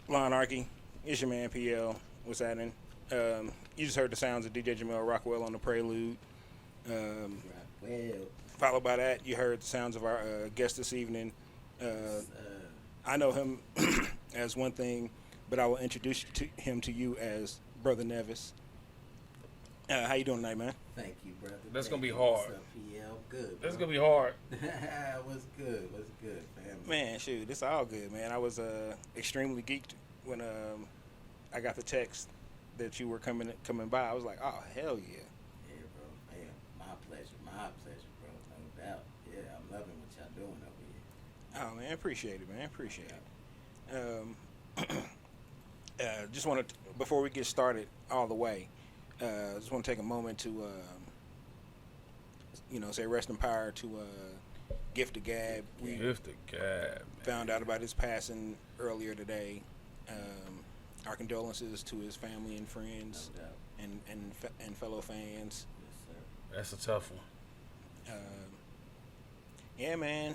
Lawnarchy, it's your man PL. What's happening? You just heard the sounds of DJ Jamel Rockwell on the Prelude. Um, Well, Followed by that, you heard the sounds of our guest this evening. I know him as one thing, but I will introduce him to you as Brother Neves. How you doing tonight, man? thank you, brother. That's Thank gonna be you. hard. What's up, PL? Good. That's bro. gonna be hard. What's good? What's good, family? Man, shoot, it's all good, man. I was extremely geeked when I got the text that you were coming by. I was like, oh, hell yeah. Yeah, bro. Man, my pleasure, bro. No doubt. Yeah, I'm loving what y'all doing over here. Oh, man, appreciate it, man. Appreciate it. Just want to, before we get started all the way, just want to take a moment to, say rest in power to Gift of Gab. We Gift of Gab. found out about his passing earlier today. Our condolences to his family and friends No doubt. and fellow fans. Yes, sir. That's a tough one. Yeah, man.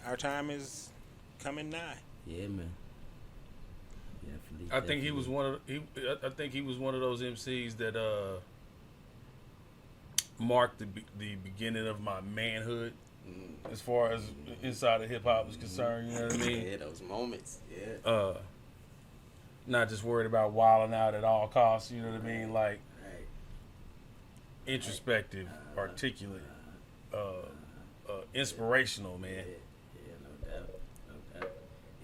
Our time is coming nigh. Yeah, man. Definitely. I think he was one of I think he was one of those MCs that marked the beginning of my manhood as far as inside of hip hop is concerned. You know what I mean? Yeah, those moments. Yeah. Not just worried about wilding out at all costs. You know what I mean? Like Right. introspective, articulate, inspirational, man. Yeah, no doubt. No doubt.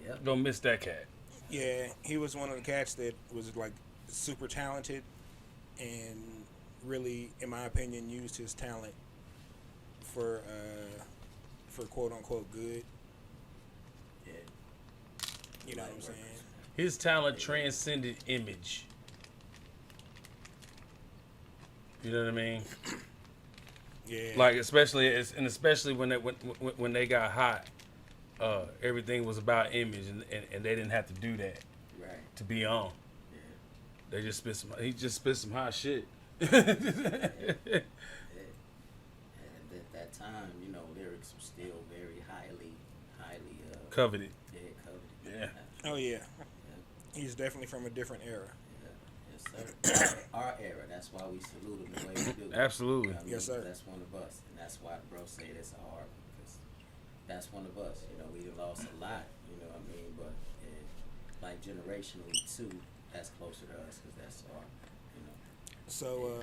Yep. Don't miss that cat. Yeah, he was one of the cats that was like super talented and really, in my opinion, used his talent for quote unquote good. Yeah. You know what I'm saying? His talent transcended image. You know what I mean? Yeah. Like especially when they got hot, everything was about image, and they didn't have to do that Right. to be on. Yeah. They just he just spit some hot shit. And at that time, lyrics were still very highly Coveted. coveted. Yeah. Oh yeah. He's definitely from a different era. Yes, sir. Our era. That's why we salute him the way we do. Absolutely. Yes, sir. That's one of us, and that's why bro say that's a hard one, because that's one of us. We lost a lot. You know what I mean? But like generationally too, that's closer to us because that's our. So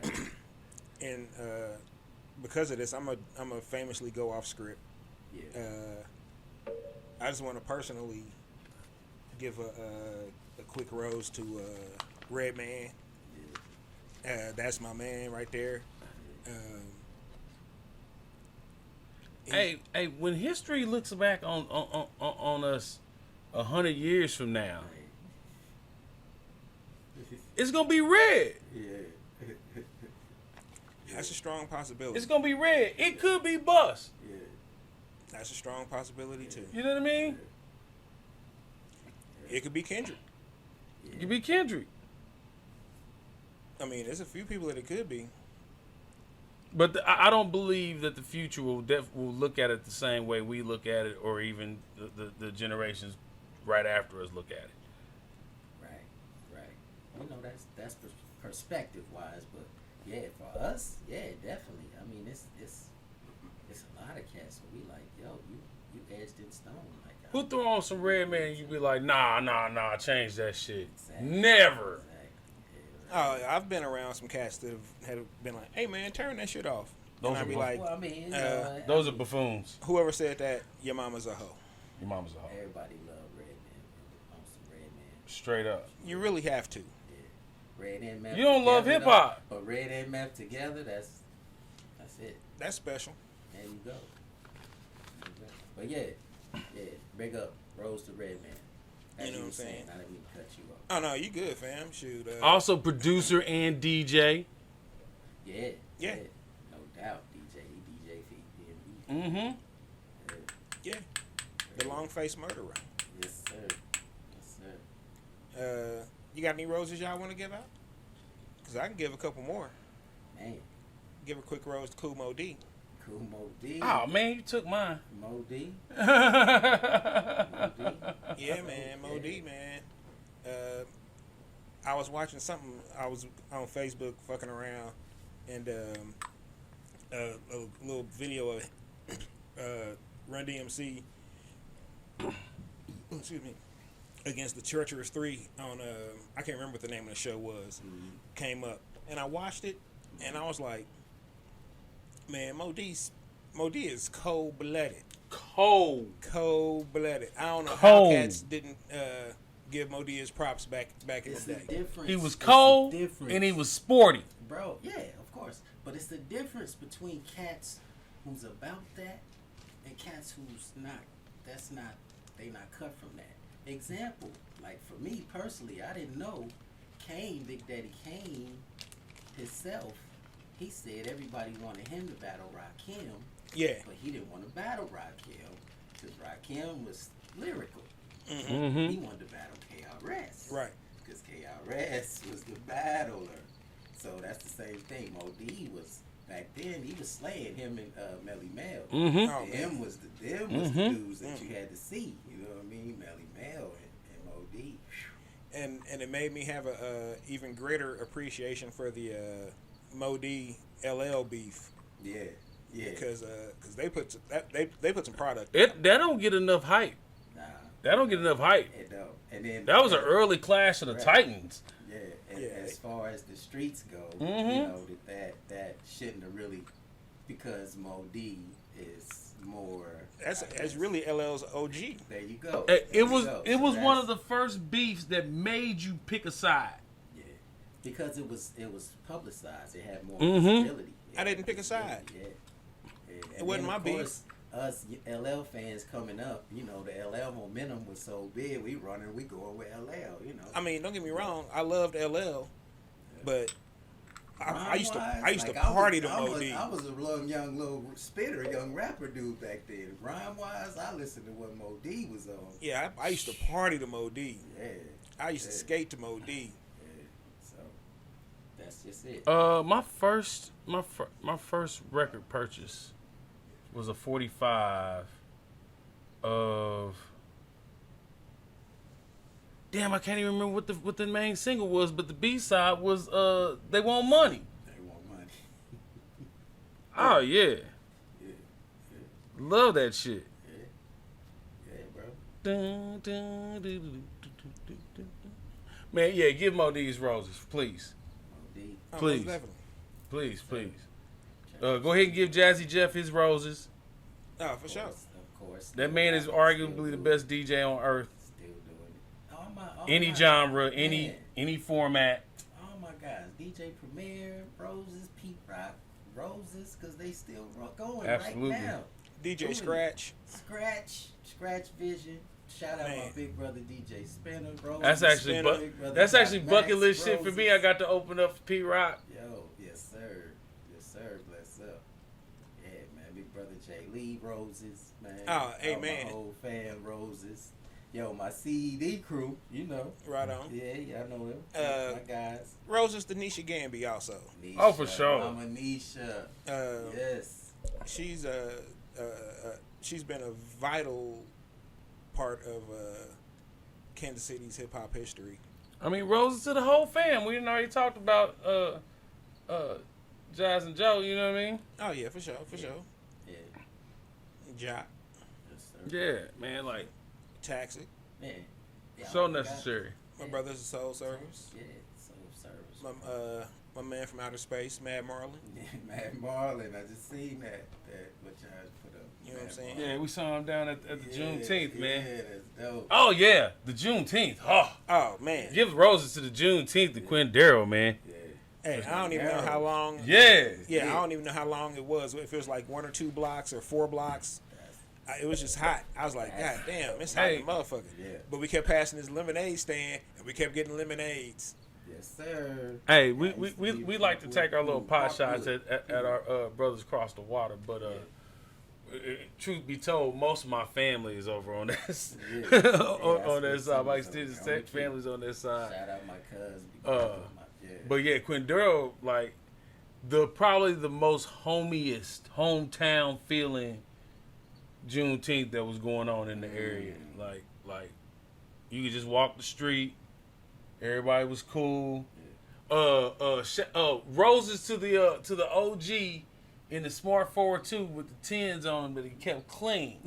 Okay. and because of this, I'm a famously go off script. Yeah. I just want to personally give a quick rose to Redman. That's my man right there. Hey, when history looks back on us 100 years from now, it's gonna be red. Yeah. That's a strong possibility. It's gonna be red. It could be bust. Yeah. That's a strong possibility too. You know what I mean? It could be Kendrick. It could be Kendrick. I mean, there's a few people that it could be. But I don't believe that the future will look at it the same way we look at it, or even the generations right after us look at it. Right. That's perspective wise, but yeah, for us, yeah, definitely. I mean, it's a lot of cats. So we like, yo, you edged in stone. Like, Who throw on some Redman and you be like, nah, change that shit. Exactly. Never. Exactly. Oh, I've been around some cats that have been like, "Hey man, turn that shit off." Those And I'd are be buff- like, Well, I mean, Those are buffoons. "Whoever said that, your mama's a hoe." Your mama's a hoe. everybody love Redman. On some Redman. Straight up. You really have to. Yeah. Red and meth. You don't love together, hip-hop. though, But red and meth together, that's it. That's special. There you go. But yeah, big up, Rose to Redman. As You know what were I'm saying? I didn't mean to cut you off. Oh no, you good, fam. Shoot. Also producer and DJ. Yeah. Yeah. No doubt, DJ. He DJ for DMV. Mm-hmm. Yeah, the long face murderer. Yes, sir. Yes, sir. You got any roses y'all want to give out? Cause I can give a couple more. Man, Give a quick rose to Cool Mo D. Cool Mo D. Oh man, you took mine. Mo D. Yeah, man, Mo D. me, man. I was watching something. I was on Facebook fucking around, and a little video of Run DMC. Excuse me. Against the Treacherous Three on I can't remember what the name of the show was. Came up, and I watched it, and I was like, man, Mo D is cold blooded. Cold blooded. I don't know how cats didn't give Mo D his props back in the day. Difference. He was cold and he was sporty. Bro, yeah, of course. But it's the difference between cats who's about that and cats who's not. They not cut from that. Example, like for me personally, I didn't know Kane, Big Daddy Kane, himself, he said everybody wanted him to battle Rakim. Yeah. But he didn't want to battle Rakim because Rakim was lyrical. Mm-hmm. He wanted to battle KRS. Right. Because KRS was the battler. So that's the same thing. Mo D was, back then, he was slaying him and Melly Mel. Mm-hmm. Oh, Them was the dudes that you had to see. You know what I mean? Melly Mel and Mo D. And it made me have a even greater appreciation for the Mo D LL beef. Yeah. Yeah. Because they put some product. That don't get enough hype. Nah. That don't get enough hype. It don't. And then That was an early clash of the Titans. Yeah. And Yeah. as far as the streets go, you know, that shouldn't have really, because Mo D is more. That's really LL's OG. There you go. It was So one that's- of the first beefs that made you pick a side. Yeah, because it was publicized. It had more Mhm. visibility. I didn't pick a side. Yeah. It wasn't my beef. Us LL fans coming up, you know, the LL momentum was so big. We going with LL. You know. I mean, don't get me wrong. I loved LL, but I used to Like, party to I Mo was, D. I was a young spitter, young rapper dude back then. Rhyme wise, I listened to what Mo D was on. Yeah, I used to party to Mo D. Yeah. I used to skate to Mo D. Yeah. So that's just it. My first record purchase was a 45 of. Damn, I can't even remember what the main single was, but the B side was They Want Money. They want money. Oh yeah, Yeah. Yeah. love that shit. Yeah. Yeah, bro. Dun, dun, dun, dun, dun, dun, dun, dun. Man, yeah, give Mo these roses, please, Mo D. Oh, Please. most definitely. please. Go ahead and give Jazzy Jeff his roses. Oh, for sure. Of course. That man is arguably the best DJ on earth. Still doing it. All Any my- genre, man, any format. Oh my guys, DJ Premier, Roses, Pete Rock, Roses, because they still going Absolutely. right now. DJ Doing it. Scratch. Scratch Vision. Shout out my Man. big brother DJ Spinner, Roses. That's actually Spinner, Big brother that's Doc actually Max, bucket list shit for me. I Roses. got to open up for P Rock. Yo, yes sir, bless up. Yeah, man, big brother Jay Lee, Roses, man. Oh, amen. My whole fan, Roses. Yo, my CED crew, you know. Right on. Yeah, I know them. My guys. Roses to Nisha Gamby also. Nisha, Oh, for sure. Mama Nisha. Yes. She's been a vital part of Kansas City's hip hop history. I mean, roses to the whole fam. We didn't already talked about Jazz and Joe. You know what I mean? Oh yeah, for sure. Yeah. Jock, Yes, sir. Yeah, man. Like Man. Taxi. Yeah, so I forgot. necessary. My brother's a soul service. Yeah, soul service. My man from outer space, Mad Marlin. Yeah, Mad Marlin. I just seen that what y'all put up. You know what I'm Mad saying? Marlin. Yeah, we saw him down at the Yeah, Juneteenth, man. Yeah, that's dope. Oh yeah, the Juneteenth. Oh, Oh man. give roses to the Juneteenth to Quinn Darrow, man. Yeah. Hey, I don't even know how long. Yeah. Yeah, I don't even know how long it was. If it was like 1 or 2 blocks or 4 blocks. It was just hot. I was like, God damn, it's hot, Hey. as a motherfucker. Yeah. But we kept passing this lemonade stand, and we kept getting lemonades. Yes, sir. Hey, we That used to be we like to take our little pot shots Parkwood. at our brothers across the water, but truth be told, most of my family is over on this Yeah. on that that's side. My what's up. extended I'm family's on that side. Shout out my cousin. Yeah. But yeah, Quindaro, like probably the most hometown feeling Juneteenth that was going on in the area. Like You could just walk the street. Everybody was cool. Roses to the OG in the Smart 4-2 with the 10s on, but he kept clean.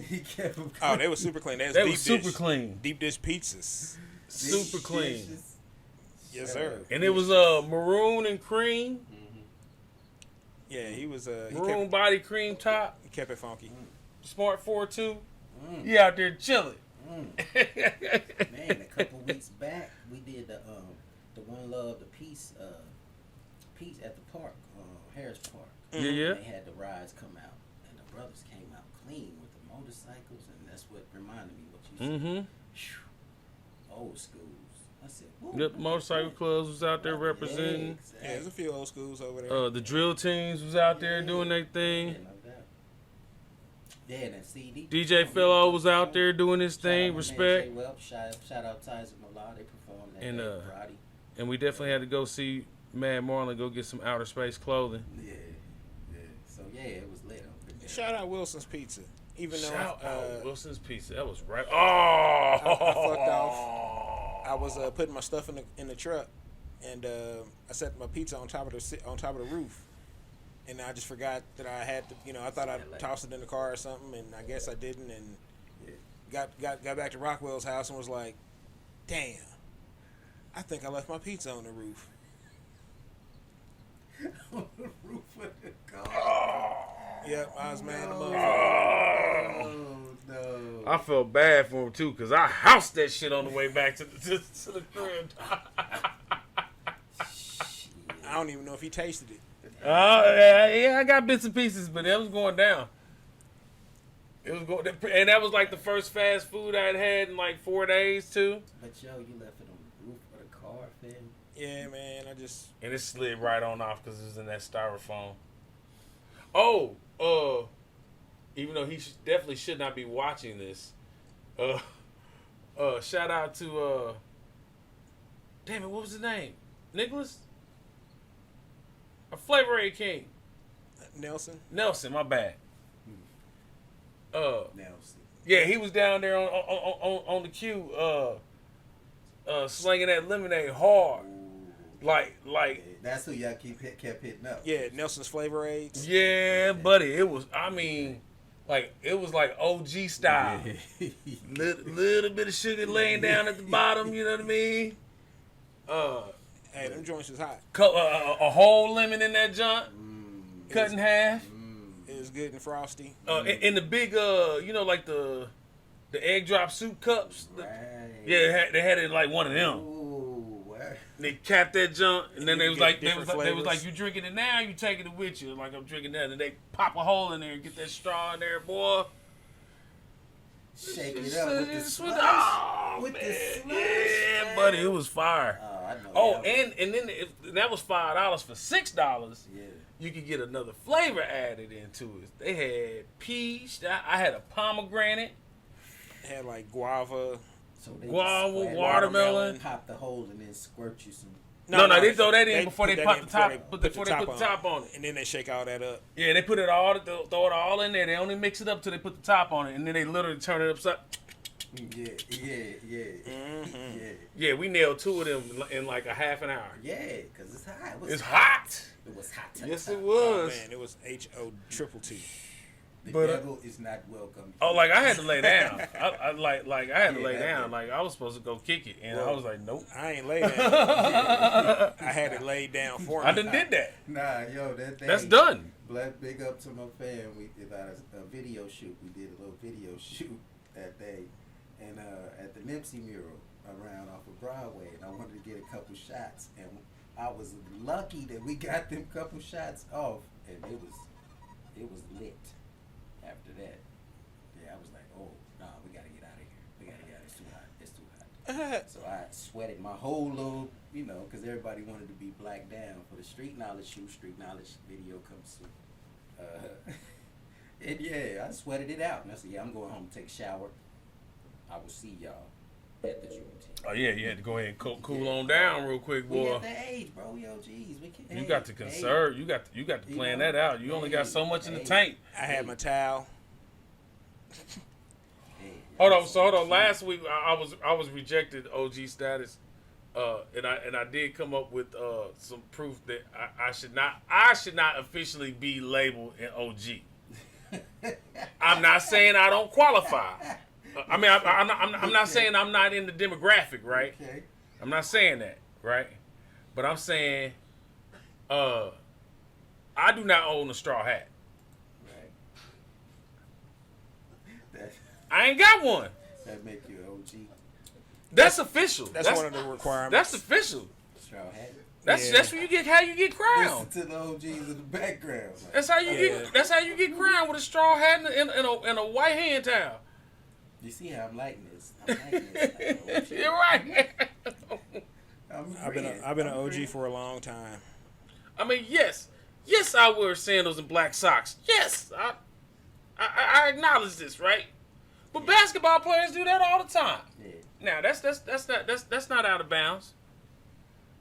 Oh, they were super clean. They were super clean. Deep dish pizzas. Super clean. Yes, sir. And it was maroon and cream. Yeah, he was Maroon body cream top. He kept it funky. Smart 4-2. He out there chilling. Man, a couple weeks back we did the One Love, the peace at the park, Harris Park. Yeah. They had the rides come out, and the brothers came out clean with the motorcycles, and that's what reminded me what you said. Old schools. I said, whoa. Yep, motorcycle clubs was out there representing. Yeah, exactly. Yeah, there's a few old schools over there. The drill teams was out there doing their thing. Yeah, no doubt. Yeah, and that CD. DJ Fellow was out there doing his thing. Shout out my man Respect. Jay Welp, shout out Tyson Mallah. They performed that And, day Friday. And we definitely had to go see Mad Marlon go get some outer space clothing. Yeah. So yeah, it was lit. Shout out Wilson's Pizza. Even though Shout out Wilson's Pizza. That was right. Oh, I fucked off. I was putting my stuff in the truck, and I set my pizza on top of the roof, and I just forgot that I had to. I thought I tossed it in the car or something, and I guess I didn't. And got back to Rockwell's house and was like, "Damn, I think I left my pizza on the roof." On the roof of the car. Yep, I was mad at the motherfucker. Oh no! I felt bad for him too, cause I housed that shit on the way back to the crib. I don't even know if he tasted it. Yeah, I got bits and pieces, but it was going down. It was going, and that was like the first fast food I'd had in like 4 days too. But yo, you left it on the roof of the car, fam. Yeah, man, And it slid right on off because it was in that styrofoam. Even though he definitely should not be watching this. Shout out to damn it, what was his name? Nicholas? A Flavor A King. Nelson, my bad. Nelson. Yeah, he was down there on the queue, slinging that lemonade hard. Like that's who y'all kept hitting up. Yeah, Nelson's Flavor Aids. Yeah, buddy, it was. I mean, like it was like OG style. Little bit of sugar laying down at the bottom. You know what I mean? Hey, them joints was hot. A whole lemon in that junk, cut in half. It was good and frosty. In the big, like the egg drop soup cups. Right. Yeah, they had it in like one of them. Ooh, wow. They capped that junk, and then they was like, you drinking it now, you taking it with you. Like I'm drinking that, and they pop a hole in there and get that straw in there, boy. Shake it up with the slush. Yeah, buddy, it was fire. I know. Oh, and then that was $5 for $6. Yeah. You could get another flavor added into it. They had peach. I had a pomegranate. It had like guava. So they Guava, just watermelon. pop the hole and then squirt you some. No, they throw that in before they put the top. Before they put the top on it. And then they shake all that up. Yeah, they throw it all in there. They only mix it up till they put the top on it, and then they literally turn it upside. Yeah. Mm-hmm. Yeah, we nailed 2 of them in like a half an hour. Yeah, because it's hot. It's hot. It was hot. Yes, it Oh was. man, it was HOTT. The But, devil is not welcome. Oh, like I had to lay down. I had to lay down. Like I was supposed to go kick it, and I was like, nope. I ain't laid down. I had it laid down for me. I done did that. Nah, yo, that day. That's done. Big up to my fam. We did a video shoot. We did a little video shoot that day, and at the Nipsey mural around off of Broadway, and I wanted to get a couple shots, and I was lucky that we got them couple shots off, and it was lit. After that, yeah, I was like, oh, nah, we gotta get out of here. It's too hot. So I sweated my whole little, because everybody wanted to be black down for the Street Knowledge shoot. Street Knowledge video comes soon. And yeah, I sweated it out. And I said, yeah, I'm going home to take a shower. I will see y'all at the Juneteenth. Oh yeah, you had to go ahead and cool on down real quick, We boy. at that age, bro. Yo, geez, we can't. You got to conserve. You got to plan that out. You only got so much in the tank. I had my towel. Hey, Hold on. So hold on. Last week I was rejected OG status, and I did come up with some proof that I should not officially be labeled an OG. I'm not saying I don't qualify. I mean, I'm not saying I'm not in the demographic, right? Okay. I'm not saying that, right? But I'm saying, I do not own a straw hat. Right. I ain't got one. That make you an OG. That's official. That's one of the requirements. That's official. Straw hat. That's what you get. How you get crowned. Listen to the OGs in the background. Like, That's how you get. That's how you get crowned with a straw hat and a white hand towel. you see how I'm liking this? I'm liking this. Like, OG. You're right. I've been an OG for a long time. I mean, yes, I wear sandals and black socks. Yes, I acknowledge this, right? But basketball players do that all the time. Yeah. Now that's not out of bounds.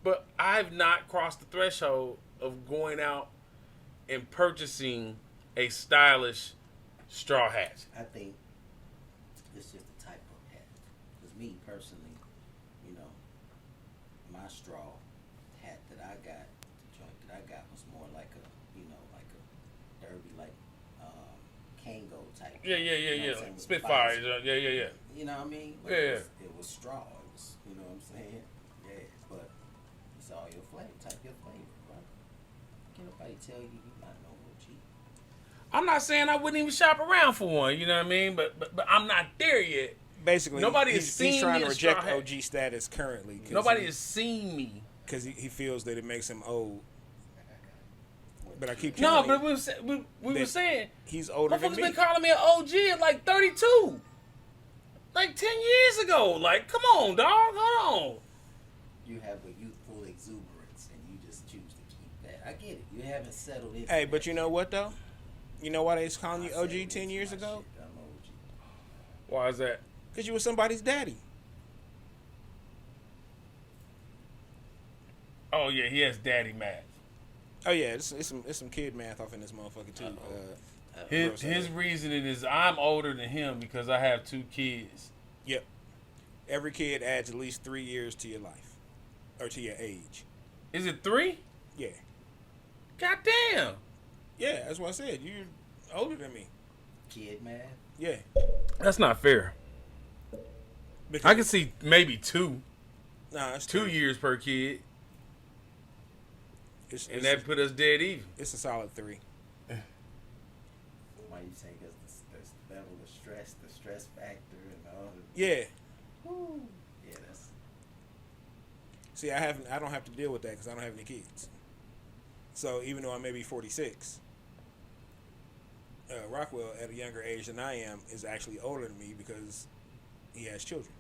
But I've not crossed the threshold of going out and purchasing a stylish straw hat. I think it's just the type of hat. Because me personally, you know, my straw hat that I got, the joint that I got was more like a, you know, like a derby, like Kango type. Yeah. You know what I'm saying, with the Spitfire. bison. Yeah. You know what I mean? But Yeah. it was straw. It was, you know what I'm saying? Yeah, but it's all your flavor, type your flavor, right? Can't nobody tell you you're not no OG. I'm not saying I wouldn't even shop around for one. You know what I mean? But I'm not there yet. Basically, Nobody has he's seen trying me to in reject straw hat. OG status currently. Nobody has seen me. Because he feels that it makes him old. But I keep No, telling but you we were that saying he's older than motherfuckers me. been calling me an OG at like 32. Like 10 years ago. Like, come on, dog. Hold on. You have a youthful exuberance, and you just choose to keep that. I get it. You haven't settled in. Hey, but you know what though? You know why they was calling you I settled OG 10 into years my ago? shit. I'm OG. Why is that? Because you were somebody's daddy. Oh, yeah, he has daddy math. Oh yeah, it's some kid math off in this motherfucker too. His reasoning is I'm older than him because I have 2 kids. Yep. Every kid adds at least 3 years to your life, or to your age. Is it 3? Yeah. God damn. Yeah, that's what I said. You're older than me. Kid math. Yeah. That's not fair. Because, I can see maybe 2. Nah, it's 2 3. years per kid. It's, And that put us dead even. it's a solid 3. Why you say? Because the level of stress, the stress factor, and all the. Yeah. Woo. Yeah, that's. See, I don't have to deal with that because I don't have any kids. So even though I may be 46, Rockwell at a younger age than I am is actually older than me because he has children.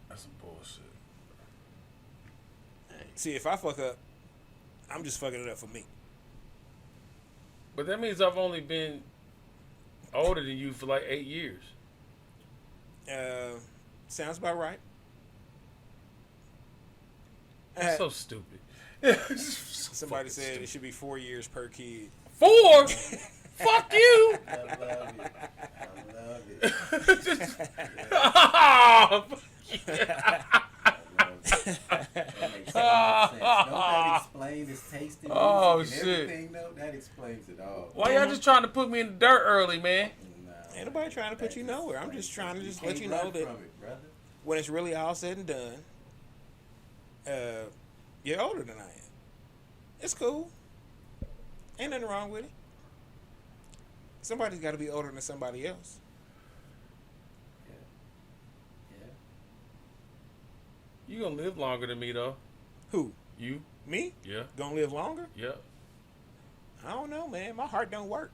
That's some bullshit. See, if I fuck up, I'm just fucking it up for me. But that means I've only been older than you for like 8 years. Sounds about right. That's so stupid. Somebody said it should be 4 years per kid. 4? Fuck you. I love it. I love it. That makes so much sense. Don't that explain his taste in music Oh, and shit. everything, though? That explains it all. Why y'all just trying to put me in the dirt early, man? Nah, Ain't nobody trying to put you nowhere. I'm just trying to just let you can't know run that from it, brother. when it's really all said and done, you're older than I am. It's cool. Ain't nothing wrong with it. Somebody's got to be older than somebody else. Yeah. You gonna live longer than me though. Who? You? Me? Yeah. Gonna live longer? Yeah. I don't know, man. My heart don't work.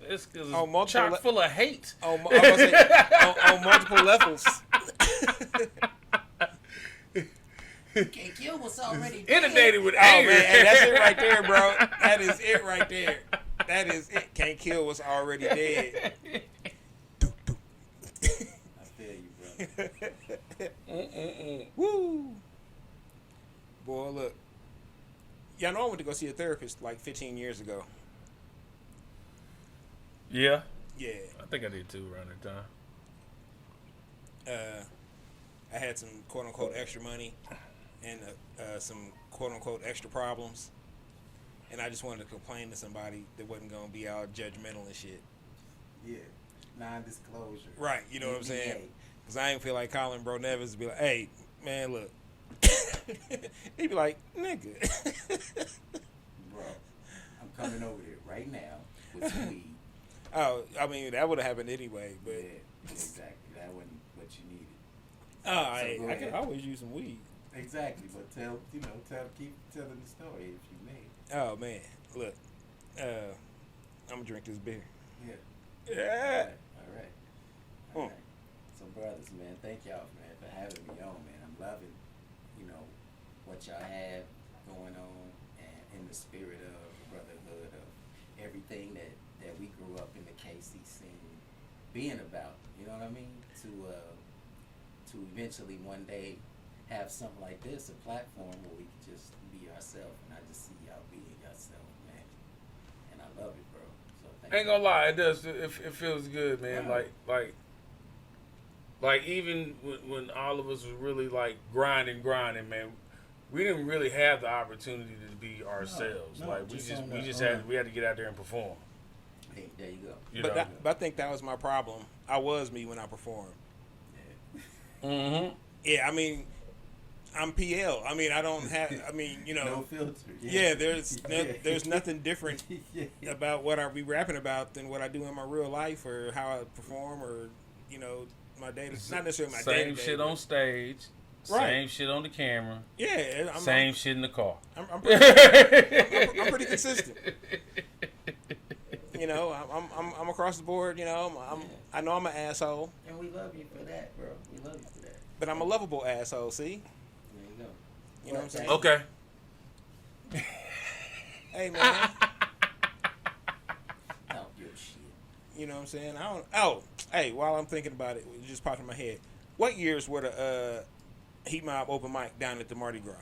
It's because On it's multiple chock full of hate. I was gonna say, on multiple levels. Can't kill what's already dead. Inundated with Oh anger. man, hey, that's it right there, bro. That is it right there. That is it. Can't kill what's already dead. I feel you, brother. Woo. Boy, look. Y'all know I went to go see a therapist like 15 years ago. Yeah. Yeah. I think I did too around that time. I had some quote unquote extra money and some quote unquote extra problems, and I just wanted to complain to somebody that wasn't gonna be all judgmental and shit. Yeah. Non-disclosure. Right, you know what I'm saying? NDA. Because I ain't feel like calling Bro Neves to be like, hey, man, look. He'd be like, nigga. Bro, I'm coming over there right now with some weed. Oh, I mean, that would have happened anyway, but. Yeah, exactly. That wasn't what you needed. Oh, So go I can ahead. always use some weed. Exactly, but keep telling the story if you may. Oh, man. Look. I'm going to drink this beer. Yeah. Yeah. All right. Mm. All right. So, brothers, man, thank y'all, man, for having me on, man. I'm loving, what y'all have going on, and in the spirit of brotherhood, of everything that we grew up in the KC scene being about. You know what I mean? To eventually one day have something like this, a platform where we can just be ourselves, and I just see y'all being yourself, man. And I love it, bro. So thank Ain't you. gonna lie, it does. It feels good, man. Wow. Like even when all of us was really like grinding, man. We didn't really have the opportunity to be ourselves. No, like just we had to get out there and perform. Hey, there you go. You But, know? but I think that was my problem. I was me when I performed. Yeah. Mm-hmm. Yeah, I mean, I'm PL. I mean, I don't have, I mean, No filter. Yeah, there's nothing different Yeah. about what I be rapping about than what I do in my real life or how I perform or, my day. Not necessarily my day. Same shit on stage. Right. Same shit on the camera. Yeah, Same shit in the car. I'm I'm pretty consistent. I'm across the board. I know I'm an asshole, And we love you for that, bro. We love you for that. but I'm a lovable asshole. See, There you go. You know what I'm saying? Okay. hey man, Talk your shit. you know what I'm saying? I don't. Oh, hey, while I'm thinking about it, it just popped in my head. What years were the Heet Mob open mic down at the Mardi Gras?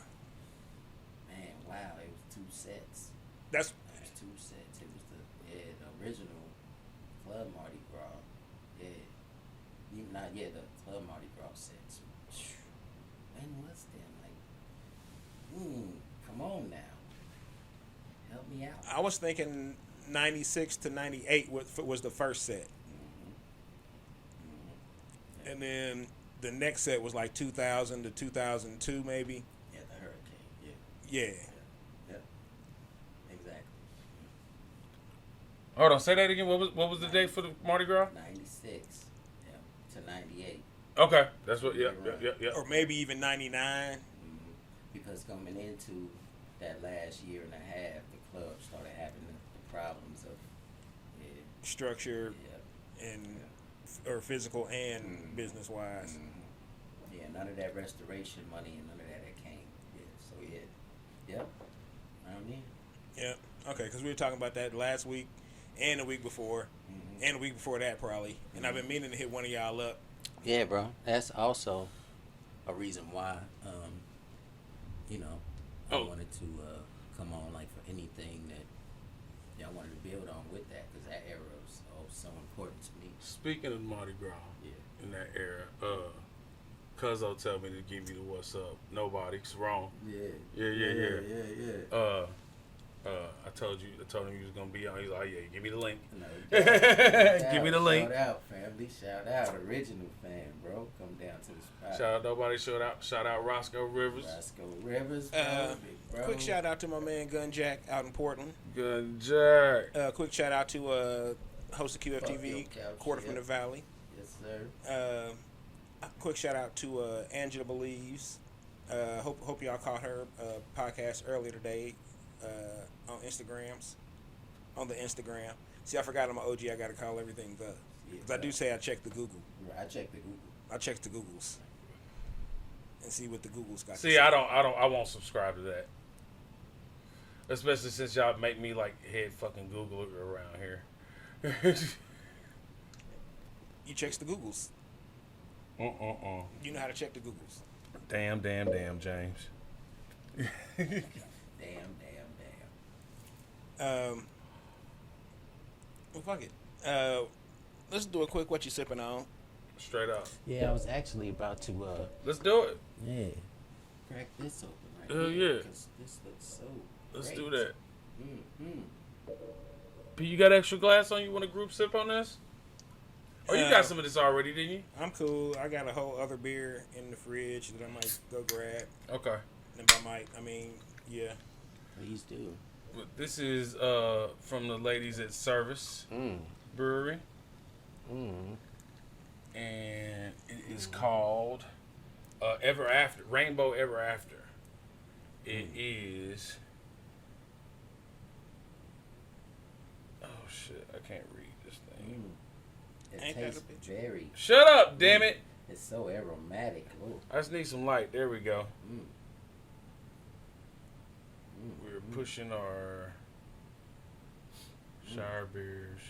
Man, wow, it was 2 sets. That's It was 2 sets. It was the original Club Mardi Gras. Yeah. The Club Mardi Gras sets. When was them? Come on now. Help me out. I was thinking 96 to 98 was the first set, Yeah. and then the next set was like 2000 to 2002 maybe. Yeah, the hurricane. Yeah. Yeah. Yeah. Exactly. Hold on, say that again. What was the date for the Mardi Gras? 96. Yeah. To 98. Okay, that's what. Yeah. Or maybe even 99. Because coming into that last year and a half, the club started having the problems of Structure yeah, and or physical and business wise. yeah, none of that restoration money and none of that came. Yeah, so yep. I mean, Yeah. Okay, because we were talking about that last week and the week before and the week before that probably. And I've been meaning to hit one of y'all up. yeah, bro. That's also a reason why, I wanted to come on like for anything that I wanted to build on with that because that era was so important to me. Speaking of Mardi Gras, Yeah. in that era, Cuzzo tell me to give me the what's up. Nobody's wrong. Yeah. Yeah. I told him he was gonna be on. He's like, yeah, give me the link. No, Give me the link. Shout out, family. Shout out, original fan, bro. Come down to the spot. Shout out nobody. Shout out Roscoe Rivers. Roscoe Rivers, bro. Big bro. Quick shout out to my man Gun Jack out in Portland. Gun Jack. Quick shout out to host of QFTV, Fuck your couch, Quarter from yeah. the Valley. Yes, sir. Quick shout out to Angela Believes. Hope y'all caught her podcast earlier today on on the Instagram. See, I forgot I'm an OG. I got to call everything the. Because I do say I check the Google. I checked the Google. I check the Googles and see what the Googles got. See, to say. I won't subscribe to that. Especially since y'all make me like head fucking Googler around here. You checks the Googles. You know how to check the Googles. Damn, James. Damn. Well, fuck it. let's do a quick what you sipping on. Straight up. Yeah, I was actually about to Let's do it. crack this open right Hell here. yeah. 'Cause this looks so Let's great. do that. Mm-hmm. P, you got extra glass on? You want a group sip on this? Oh, you got some of this already, didn't you? I'm cool. I got a whole other beer in the fridge that I might go grab. Okay. And I might, yeah. Please do. But this is from the ladies at Service Brewery. And it is called Ever After. Rainbow Ever After. It is... Oh, shit. I can't read this thing. It Ain't that tastes a bitch? very. Shut up, damn it. It's so aromatic. Ooh. I just need some light. There we go. Mm. We're pushing our shower beers.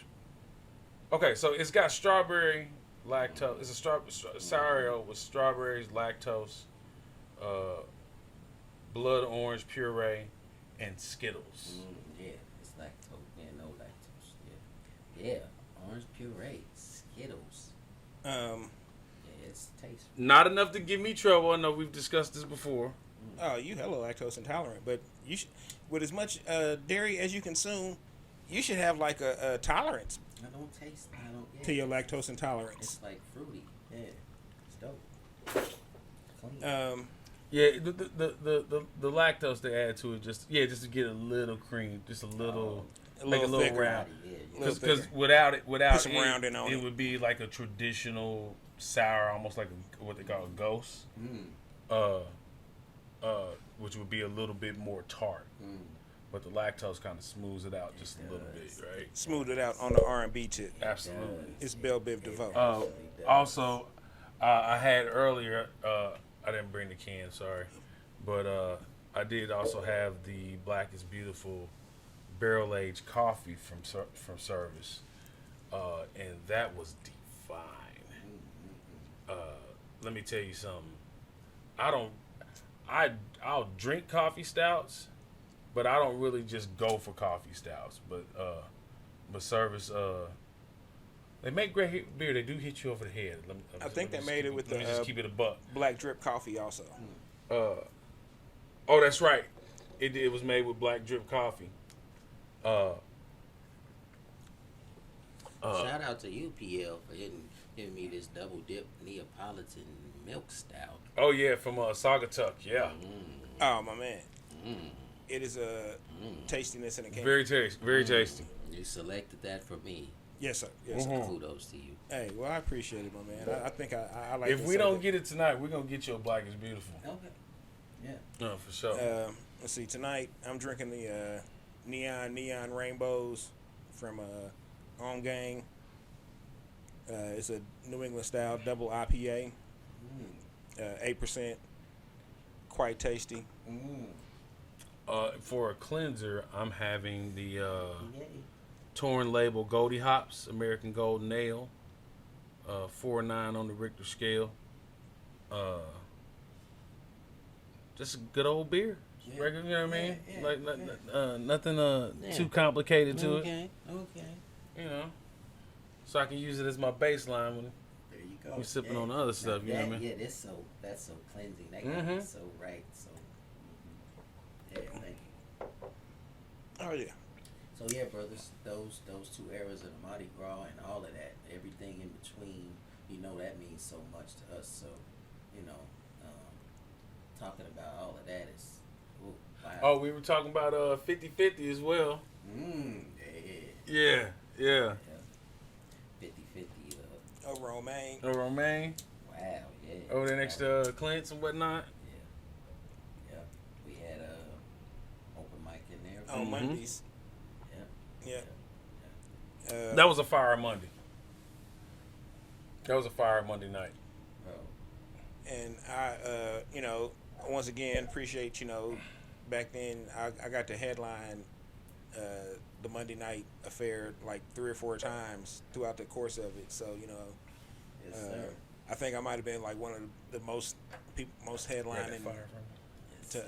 Okay, so it's got strawberry lactose. It's a sour ale with strawberries, lactose, blood orange puree, and Skittles. Yeah, it's lactose. Yeah, no lactose. Yeah, orange puree, Skittles. Yeah, it's tasty. Not enough to give me trouble. I know we've discussed this before. Oh, you hella lactose intolerant, but you should, with as much dairy as you consume, you should have like a tolerance I don't taste. I don't. Yeah, to your lactose intolerance. It's like fruity. Yeah, it's dope. Clean. Yeah, the lactose they add to it just to get a little cream, just a little, make it a little thicker. round. Yeah, Because without Put some it, rounding on it it. would be like a traditional sour, almost like what they call a ghost, which would be a little bit more tart. But the lactose kind of smooths it out just a little bit, right? Smooth it out on the R&B tip. Absolutely. It's Belle Biv DeVoe. Also, I had earlier, I didn't bring the can, sorry, but I did also have the Black is Beautiful barrel aged coffee from Service, and that was divine. Let me tell you something. I'll drink coffee stouts, but I don't really just go for coffee stouts. But Service, they make great beer. They do hit you over the head. I think they made it with let me the just keep it a buck. black drip coffee also. Oh, that's right. It was made with black drip coffee. Shout out to UPL for giving me this double dip Neapolitan milk stout. Oh yeah, from Saugatuck. Yeah, Oh my man, it is a tastiness in a can. very tasty. Very tasty. You selected that for me. Yes sir. Yes sir. Kudos to you. Hey, well I appreciate it, my man. I think I like. If to we say don't that. get it tonight, we're gonna get you a Black is Beautiful. Okay. Yeah. No, for sure. Let's see. Tonight I'm drinking the neon rainbows from On Gang. It's a New England style double IPA, 8%, quite tasty. For a cleanser, I'm having the Torn Label Goldie Hops American Golden Ale, 4.9 on the Richter scale. Just a good old beer. Yeah. Regular, you know what I mean? Yeah, Like yeah. nothing too complicated to it. Okay. You know, so I can use it as my baseline when There you go. we sipping on the other stuff. You know what I mean? Yeah, that's so cleansing. That got me so right. So yeah, thank you. Oh yeah. So yeah, brothers, those two eras of the Mardi Gras and all of that, everything in between, that means so much to us. So, talking about all of that is, wow. Oh, we were talking about 50-50 as well. Yeah. Yeah. 50-50. Oh Romaine. Oh, Romaine. Wow, yeah. Over there next to Clint's and whatnot. Yeah. We had open mic in there. On Mondays. Yeah. Yeah. That was a fire Monday. That was a fire Monday night. Bro. And I, once again appreciate, back then I got to headline the Monday night affair like 3 or 4 times throughout the course of it. So, Yes, sir. I think I might have been like one of the most headlining to.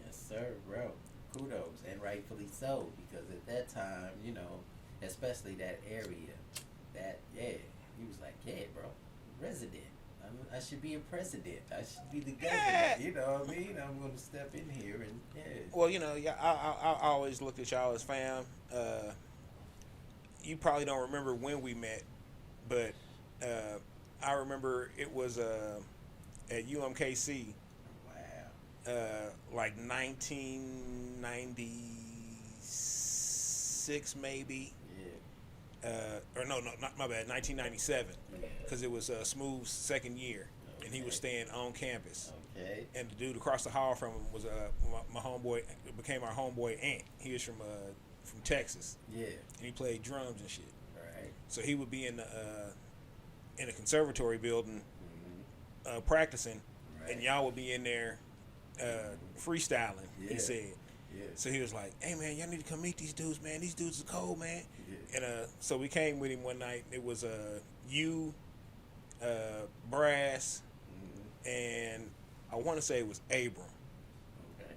Yes, sir, bro. Kudos, and rightfully so, because at that time, especially that area, that, yeah. He was like, yeah, bro, resident. I should be a president. I should be the governor. Yeah. You know what I mean? I'm going to step in here and, yeah. Well, yeah, I always looked at y'all as fam. You probably don't remember when we met, but I remember it was at UMKC, Wow. like 1996 maybe. Or no, not my bad, 1997, because it was Smooth's second year, and he was staying on campus. Okay. And the dude across the hall from him was my homeboy. Became our homeboy Ant. He was from Texas. Yeah. And he played drums and shit. Right. So he would be in the conservatory building practicing, Right. and y'all would be in there freestyling. Yeah. He said. Yeah. So he was like, "Hey man, y'all need to come meet these dudes, man. These dudes are cold, man." Yeah. And so we came with him one night. It was you, Brass, and I want to say it was Abram. Okay.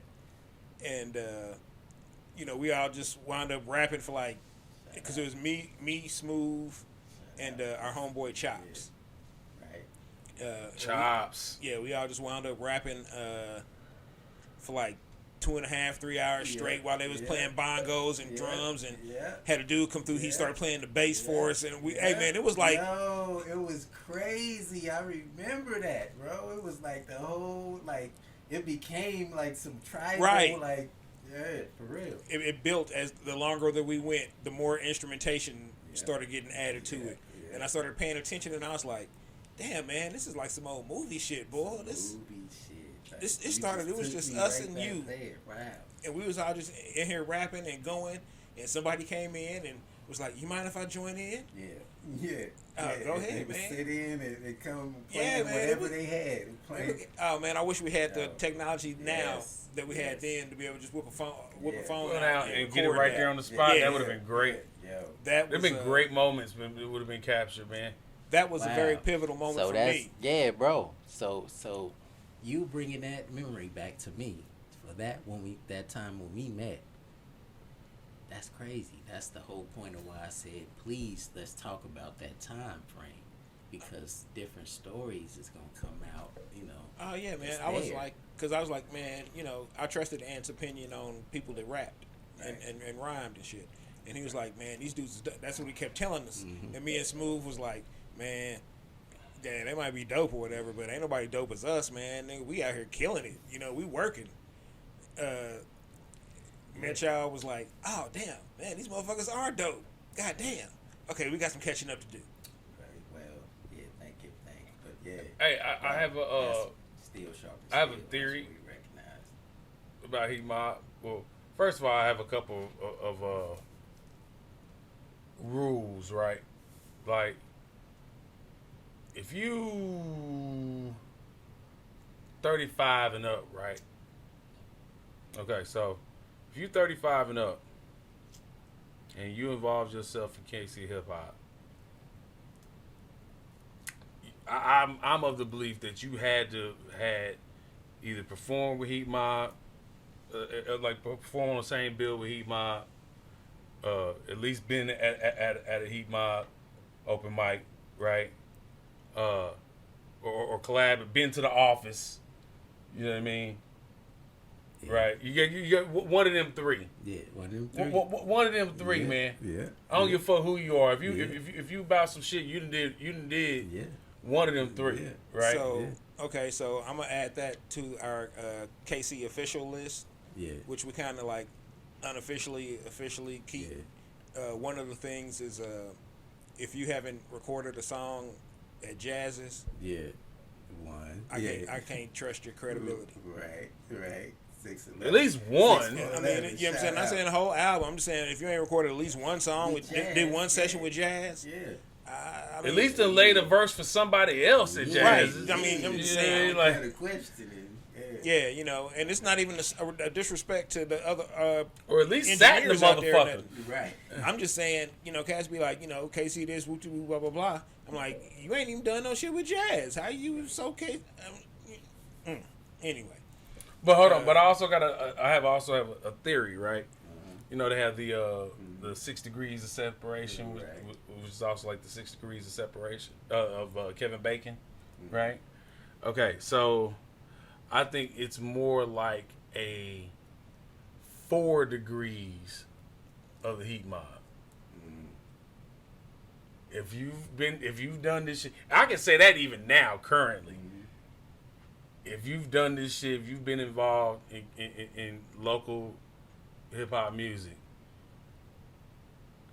And we all just wound up rapping for like, because it was me, Smooth, and our homeboy Chops. Right. Chops. We all just wound up rapping for like 2.5, 3 hours straight while they was playing bongos and drums, and had a dude come through. He started playing the bass for us, and hey man, it was like, yo, it was crazy. I remember that, bro. It was like the whole, like, it became like some tribal, Right. like, yeah, for real. it built as the longer that we went, the more instrumentation started getting added to it, and I started paying attention, and I was like, damn man, this is like some old movie shit, boy. This Movie shit. Like, it started. It was took just me us right and back you. there. Wow. And we was all just in here rapping and going, and somebody came in and was like, "You mind if I join in?" Yeah. Go ahead, they would man. sit in and come Yeah, playing man, whatever they had. Play. Oh man, I wish we had the Oh, technology now yes, that we had yes. then to be able to just whip a phone Go out down and get it record right that. there on the spot. Yeah, That would have been great. Yo. That There'd was been great moments, man. It would have been captured, man. That was a very Wow. pivotal moment So for that's, me. yeah, bro. So you bringing that memory back to me for that time when we met. That's crazy. That's the whole point of why I said, please, let's talk about that time frame, because different stories is gonna come out. Oh yeah, man. It's I was there. like, because I was like, man, I trusted Ant's opinion on people that rapped and rhymed and shit. And he was like, man, these dudes, that's what he kept telling us. Mm-hmm. And me and Smooth was like, man, yeah, they might be dope or whatever, but ain't nobody dope as us, man. Nigga, we out here killing it. We working. Met y'all was like, oh damn, man, these motherfuckers are dope. God damn. Okay, we got some catching up to do. Very well. Yeah, thank you. But yeah. Hey, I have a Steel sharp. I have a theory about Heet Mob. Well, first of all, I have a couple of rules, right? Like, if you 35 and up, right? Okay, so if you 35 and up, and you involve yourself in KC hip hop, I'm of the belief that you had either perform with Heet Mob, like perform on the same bill with Heet Mob, at least been at a Heet Mob open mic, right? Or collab, been to the office. You know what I mean? Yeah. Right? You get one of them three. Yeah, one of them three. One of them three, man. Yeah. I don't give a fuck who you are. If you about some shit, you done did. Yeah. One of them three, right? So okay, so I'm gonna add that to our KC official list, which we kind of like unofficially, officially keep. Yeah. One of the things is if you haven't recorded a song at Jazz's, One. I can't trust your credibility. Right. 6 at least one. I mean, you know what I'm saying? I'm not saying the whole album. I'm just saying if you ain't recorded at least one song did one session with Jazz. Yeah. I mean, At least to lay the verse for somebody else at Jazz. Right. I mean, I'm just saying, like, kind of questioning. Yeah, and it's not even a disrespect to the other or at least sat the engineers out there. motherfucker. Right. I'm just saying, cats be like, KC this, woo blah blah blah. I'm like, you ain't even done no shit with Jazz. How you so K? Anyway. But hold on. But I also got I also have a theory, right? You know, they have the 6 degrees of separation, Right. which is also like the 6 degrees of separation of Kevin Bacon, right? Okay, so I think it's more like a 4 degrees of the Heet Mob. If you've done this shit, I can say that even now, currently. If you've done this shit, if you've been involved in local hip hop music,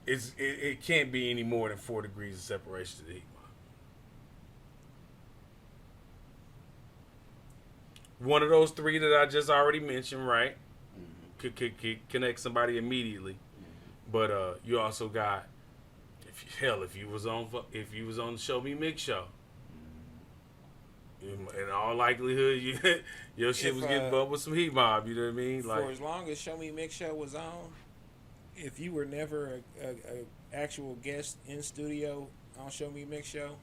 it can't be any more than 4 degrees of separation to the Heat Mob. One of those 3 that I just already mentioned, right? Could connect somebody immediately, but you also got, if you was on the Show Me Mix show, in all likelihood, your shit was getting bumped with some Heat Mob. You know what I mean? Like, for as long as Show Me Mix show was on, if you were never a actual guest in studio on Show Me Mix show,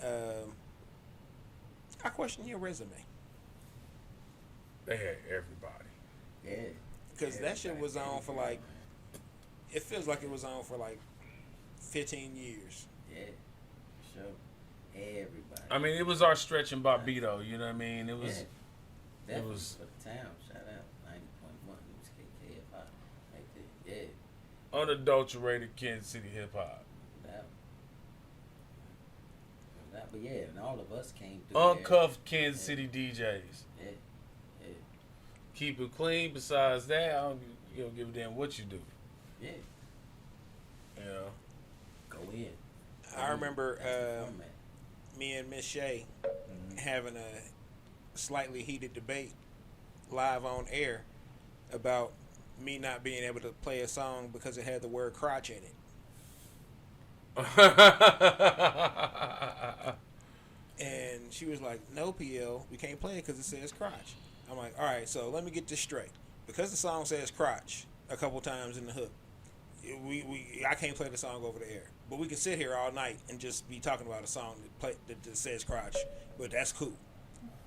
I question your resume. they had everybody. Yeah. Because that shit was on for like, it feels like it was on for like 15 years. Yeah. Sure. Everybody. I mean, it was our stretch in Bobito. You know what I mean? It was. That it was was for the town. Shout out 90.1. It was KKFI right there. Yeah. unadulterated Kansas City hip hop. But yeah, and all of us came through Uncuffed Kansas City DJs. Yeah. Yeah. Keep it clean. Besides that, you don't give a damn what you do. Yeah. You know. Go in. I remember That's the format. me and Miss Shay having a slightly heated debate live on air about me not being able to play a song because it had the word crotch in it. And she was like, no, PL, we can't play it because it says crotch. I'm like, all right, so let me get this straight. Because the song says crotch a couple times in the hook, I can't play the song over the air. But we can sit here all night and just be talking about a song that says crotch, but that's cool.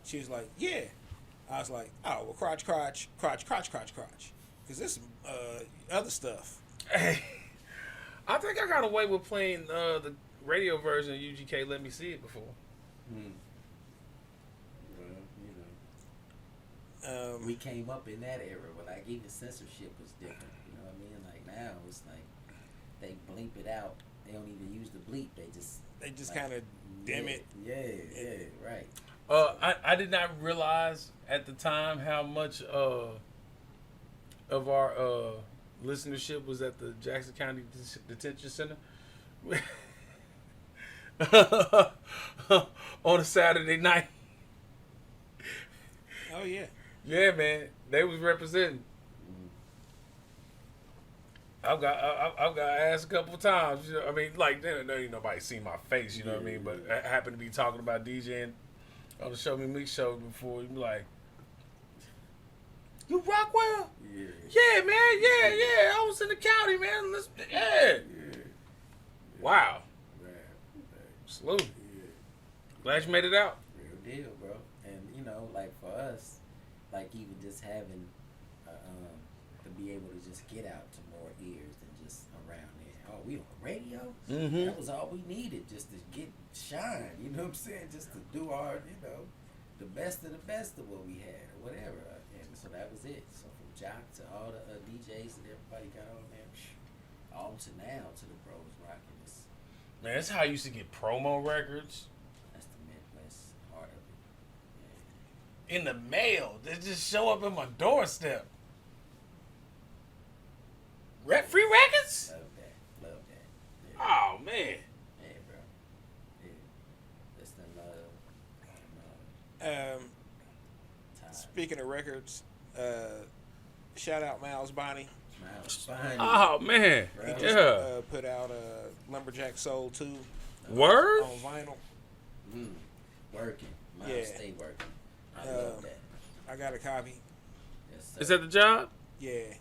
She was like, yeah. I was like, oh, well, crotch. Because there's some other stuff. Hey, I think I got away with playing the radio version of UGK Let Me See It before. Well, we came up in that era where like even censorship was different. You know what I mean? Like now it's like they bleep it out. They don't even use the bleep. They just like, kind of dim it. Yeah, right. I did not realize at the time how much of our listenership was at the Jackson County Detention Center on a Saturday night. Oh, yeah. Yeah, man, they was representing. I've got asked a couple of times. You know, I mean, like, there ain't nobody seen my face. You know what I mean? But I happened to be talking about DJing on the Show Me Mix show before. You be like, you Rockwell? Yeah, man. Yeah. I was in the county, man. Yeah. Wow. Salute. Glad you made it out. Real deal, bro. And you know, like for us, like even just having to be able to just get out to more ears than just around there. Oh, we on the radio? Mm-hmm. That was all we needed, just to get shine. You know what I'm saying? Just to do our, the best of what we had or whatever. And so that was it. So from Jock to all the DJs that everybody got on there, all to now to the pros rocking this. Man, that's how I used to get promo records. That's the Midwest part of it. Yeah. In the mail. They just show up at my doorstep. Free records? Love that. Yeah. Oh, man. Yeah, bro. Yeah. That's the love. Speaking of records, shout out Miles Bonnie. Oh, man. He Just, Yeah. put out Lumberjack Soul 2 Word? on vinyl. Working. Miles Yeah. stay working. I love that. I got a copy. Yes, sir. Is that the job? Yeah.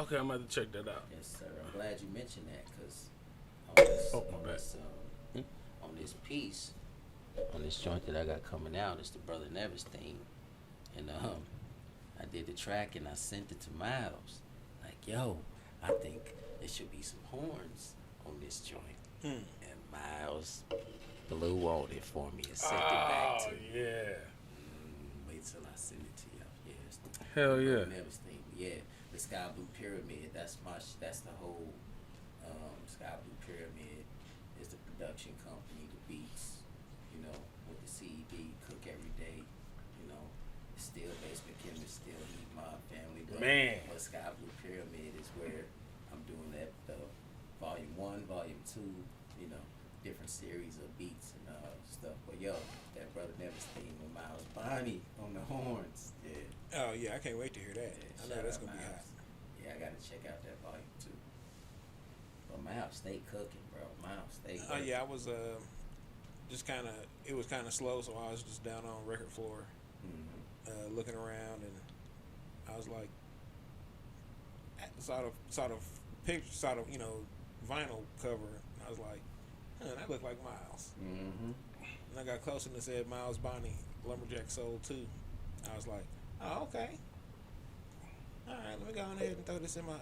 Okay, I'm about to check that out. Yes, sir. I'm glad you mentioned that because on this piece, on this joint that I got coming out, it's the Brother Neves theme. And I did the track and I sent it to Miles. Like, yo, I think there should be some horns on this joint. Mm. And Miles blew on it for me and sent it back to me. yeah. Wait till I send it to you. Yeah, it's the Hell yeah. Neves thing. Yeah, the Sky Blue Pyramid. That's the whole Sky Blue Pyramid is the production company, the beats. You know, with the CED, Cook Every Day. You know, still Basement Khemist, still Heet Mob family. But Sky Blue Pyramid is where I'm doing that volume 1, volume 2. You know, different series of beats and stuff. But yo, that Brother Neves thing with Miles Bonnie on the horns. Yeah. Oh yeah, I can't wait to hear that. Yeah, I know shout that's out gonna be hot. Miles. Yeah, I gotta check out that volume 2. But Miles, stay cooking, bro. Miles, stay Oh cooking. yeah, I was just kind of, it was kind of slow, so I was just down on record floor, looking around, and I was like, sort of picture, sort of, you know, vinyl cover. And I was like, that looked like Miles. Mm-hmm. And I got closer and it said Miles Bonnie, Lumberjack Soul 2. I was like, oh, okay. All right, let me go ahead and throw this in my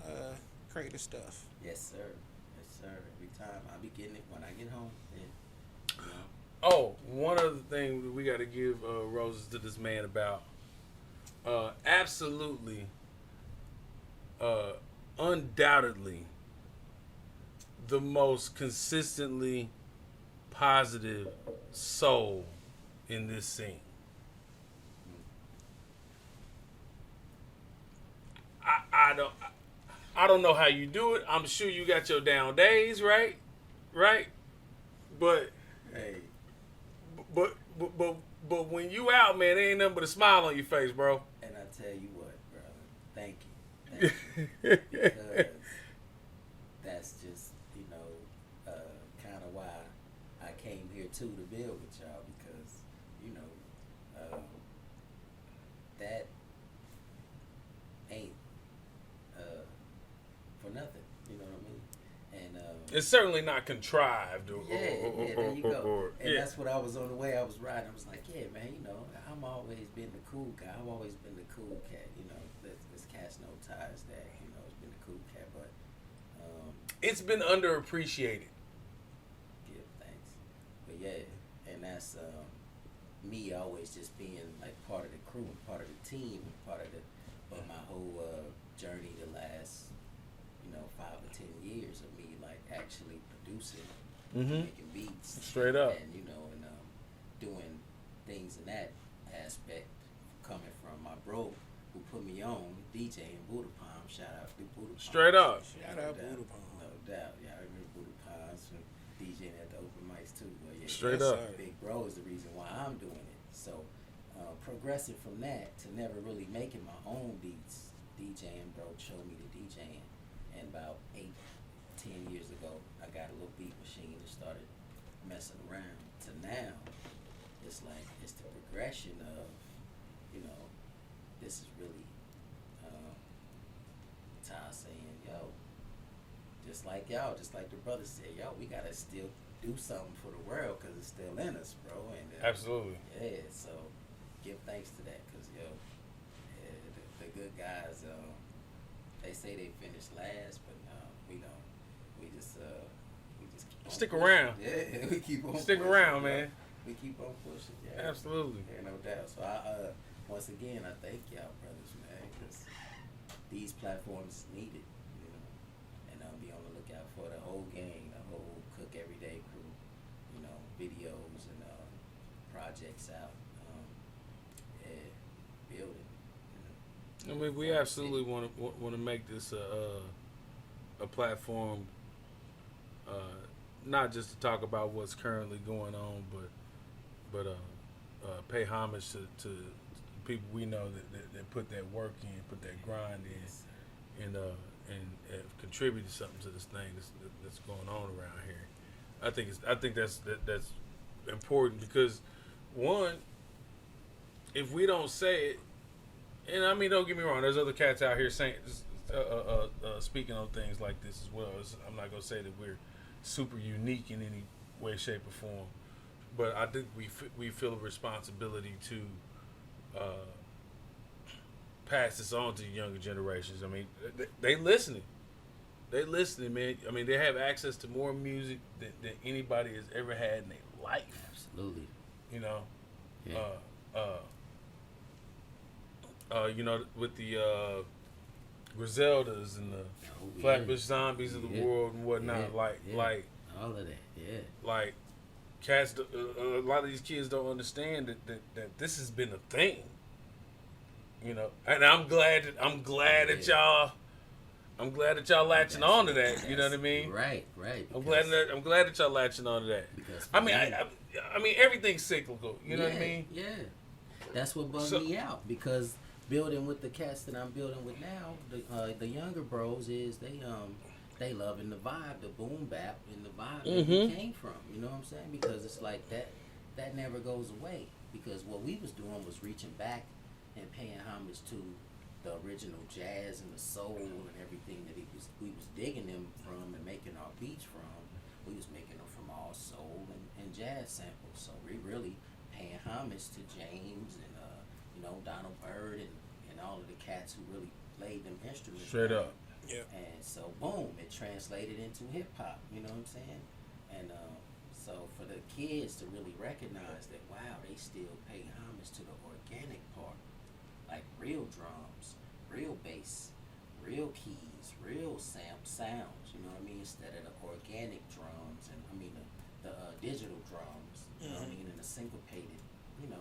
crate of stuff. Yes, sir. Yes, sir. Every time I be getting it when I get home. Yeah. You know. Oh, one other thing we got to give roses to this man about. Absolutely, undoubtedly, the most consistently positive soul in this scene. I don't know how you do it. I'm sure you got your down days, right? Right? But Hey. But when you out, man, there ain't nothing but a smile on your face, bro. And I tell you what, brother. Thank you. Thank you. Because that's just, you know, kind of why I came here too to build with y'all, because, you know, that ain't for nothing. You know what I mean? And It's certainly not contrived. there you go. And yeah. that's what I was on the way I was riding. I was like, yeah, man, you know, I'm always been the cool guy. I've always been the cool cat. You know, this cat's no ties that, you know, it's been the cool cat. But It's been underappreciated. give thanks. But yeah, and that's me always just being like part of the crew, part of the team, part of the. But my whole journey the last, you know, 5 or 10 years of me like actually producing, making beats, Straight up. and you know, and doing things in that aspect, coming from my bro who put me on DJing Buddha Palm. Shout out to Buddha Palm. Straight up. Shout out Buddha Palm. No doubt. Yeah, I remember Buddha Palms from DJing at the open mics too. But yeah, Straight Yes, up. sir. Big Bro is the reason why I'm doing it. So progressing from that to never really making my own beats, DJing, bro showed me the DJing. And about 8-10 years ago, I got a little beat machine and started messing around. To now, it's like, it's the progression of, you know, this is really Ty saying, yo, just like y'all, just like the brother said, yo, we gotta still do something for the world because it's still in us, bro. And Absolutely. yeah, so give thanks to that, because yo, yeah, the good guys, they say they finished last, but no, we don't. We just keep on Stick pushing. around. Yeah, we keep on Stick pushing, around, yo. man. We keep on pushing. Yeah, Absolutely. yeah, no doubt. So I once again I thank y'all brothers, man, because these platforms need it, you know. And I'll be on the lookout for the whole gang, the whole Cook Everyday crew, you know, videos and projects out. Yeah, building. You know. I mean, we absolutely want to make this a platform, not just to talk about what's currently going on, but pay homage to people we know that put that work in, put that grind in, and have contributed something to this thing that's going on around here. I think that's important, because one, if we don't say it, and I mean, don't get me wrong, there's other cats out here saying, speaking on things like this as well. I'm not gonna say that we're super unique in any way, shape, or form, but I think we feel a responsibility to pass this on to the younger generations. I mean, they listening. They listening, man. I mean, they have access to more music than anybody has ever had in their life. Absolutely. You know, Yeah. you know, with the Griseldas and the Flatbush Zombies of the world and whatnot, like all of that, yeah. like cats. A lot of these kids don't understand that this has been a thing. You know, and I'm glad that y'all. I'm glad that y'all latching on to that. You know what I mean? Right. I'm glad that y'all latching on to that. I mean, I mean, everything's cyclical. You know what I mean? Yeah. That's what bugged me out, because building with the cats that I'm building with now, the younger bros, is they loving the vibe, the boom bap, and the vibe that we came from. You know what I'm saying? Because it's like that never goes away. Because what we was doing was reaching back and paying homage to the original jazz and the soul and everything that we was digging them from and making our beats from. We was making them from all soul and jazz samples. So we really paying homage to James and Donald Byrd and all of the cats who really played them instruments. Straight up. Yeah. And so boom, it translated into hip hop. You know what I'm saying? And so for the kids to really recognize that, wow, they still pay homage to the organic part. Like real drums, real bass, real keys, real sounds, you know what I mean? Instead of the organic drums and the digital drums, you know what I mean? And the syncopated,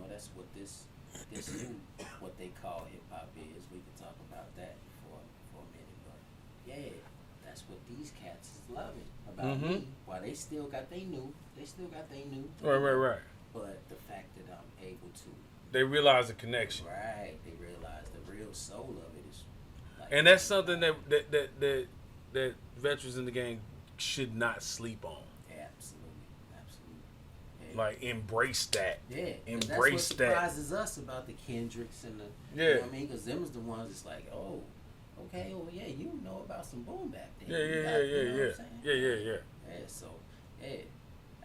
that's what this new, what they call hip hop is. We can talk about that for a minute, but yeah, that's what these cats is loving about me. While they still got they new. Right. But the fact that I'm able to. They realize the connection. Right, they realize the real soul of it is. Like, And that's something that veterans in the game should not sleep on. Absolutely. Yeah. Like, embrace that. Yeah, Embrace that's what that. surprises us about the Kendricks and the. Yeah. You know what I mean? Because them is the ones that's like, oh, okay, well, yeah, you know about some boom bap. Yeah. Yeah, so, yeah,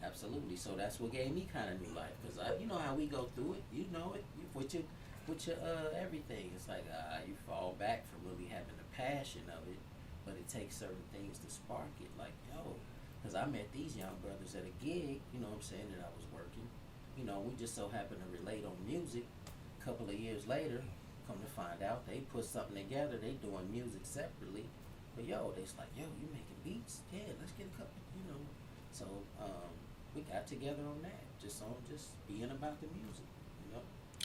absolutely. So that's what gave me kind of new life. Because you know how we go through it. You know it. With your everything. It's like you fall back from really having the passion of it. But it takes certain things to spark it. Like, yo, because I met these young brothers at a gig, you know what I'm saying, that I was working. You know, we just so happened to relate on music. A couple of years later, come to find out, they put something together. They doing music separately. But yo, they's like, yo, you making beats? Yeah, let's get a couple, So we got together on that, just being about the music,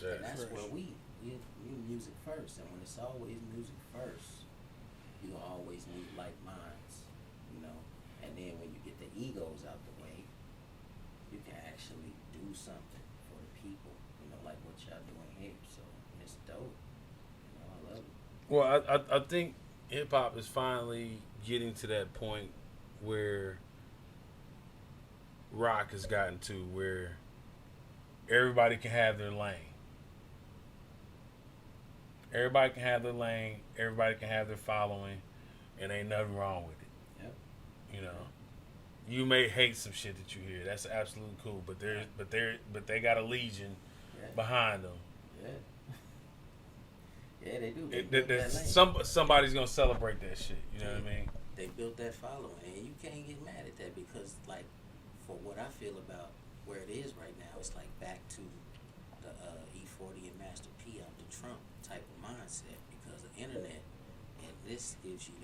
Yeah, and that's fresh. where we music first. And when it's always music first, you gonna always meet like minds, And then when you get the egos out the way, you can actually do something for the people, like what y'all doing here. So it's dope. I love it. Well, I think hip hop is finally getting to that point where rock has gotten to, where everybody can have their lane. Everybody can have their lane. Everybody can have their following, and ain't nothing wrong with it. Yep. You may hate some shit that you hear. That's absolutely cool, but they got a legion behind them. Yeah. Yeah, they do. They built that lane. Somebody's gonna celebrate that shit. You know what I mean? They built that following, and you can't get mad at that, because, like, for what I feel about where it is right now, it's like back to the E40 and Master P out the Trump type of mindset, because the internet, and this gives you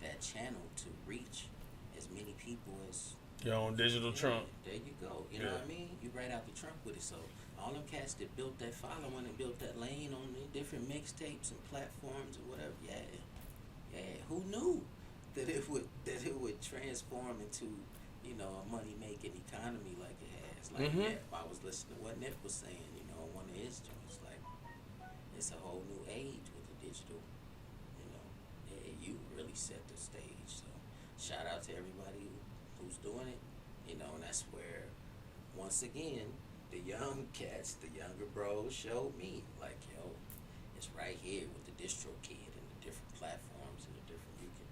that channel to reach as many people as Your own digital Trump. There you go. You know what I mean? You right out the trunk with it. So all them cats that built that following and built that lane on the different mixtapes and platforms and whatever, yeah. Who knew that it would transform into, a money making economy like it has? Like I was listening to what Nip was saying, one of his joints, like it's a whole new age with the digital. You really set the stage. So shout out to everybody who's doing it, and that's where, once again, the young cats, the younger bros showed me, like, yo, it's right here with the distro kid and the different platforms and the different, you can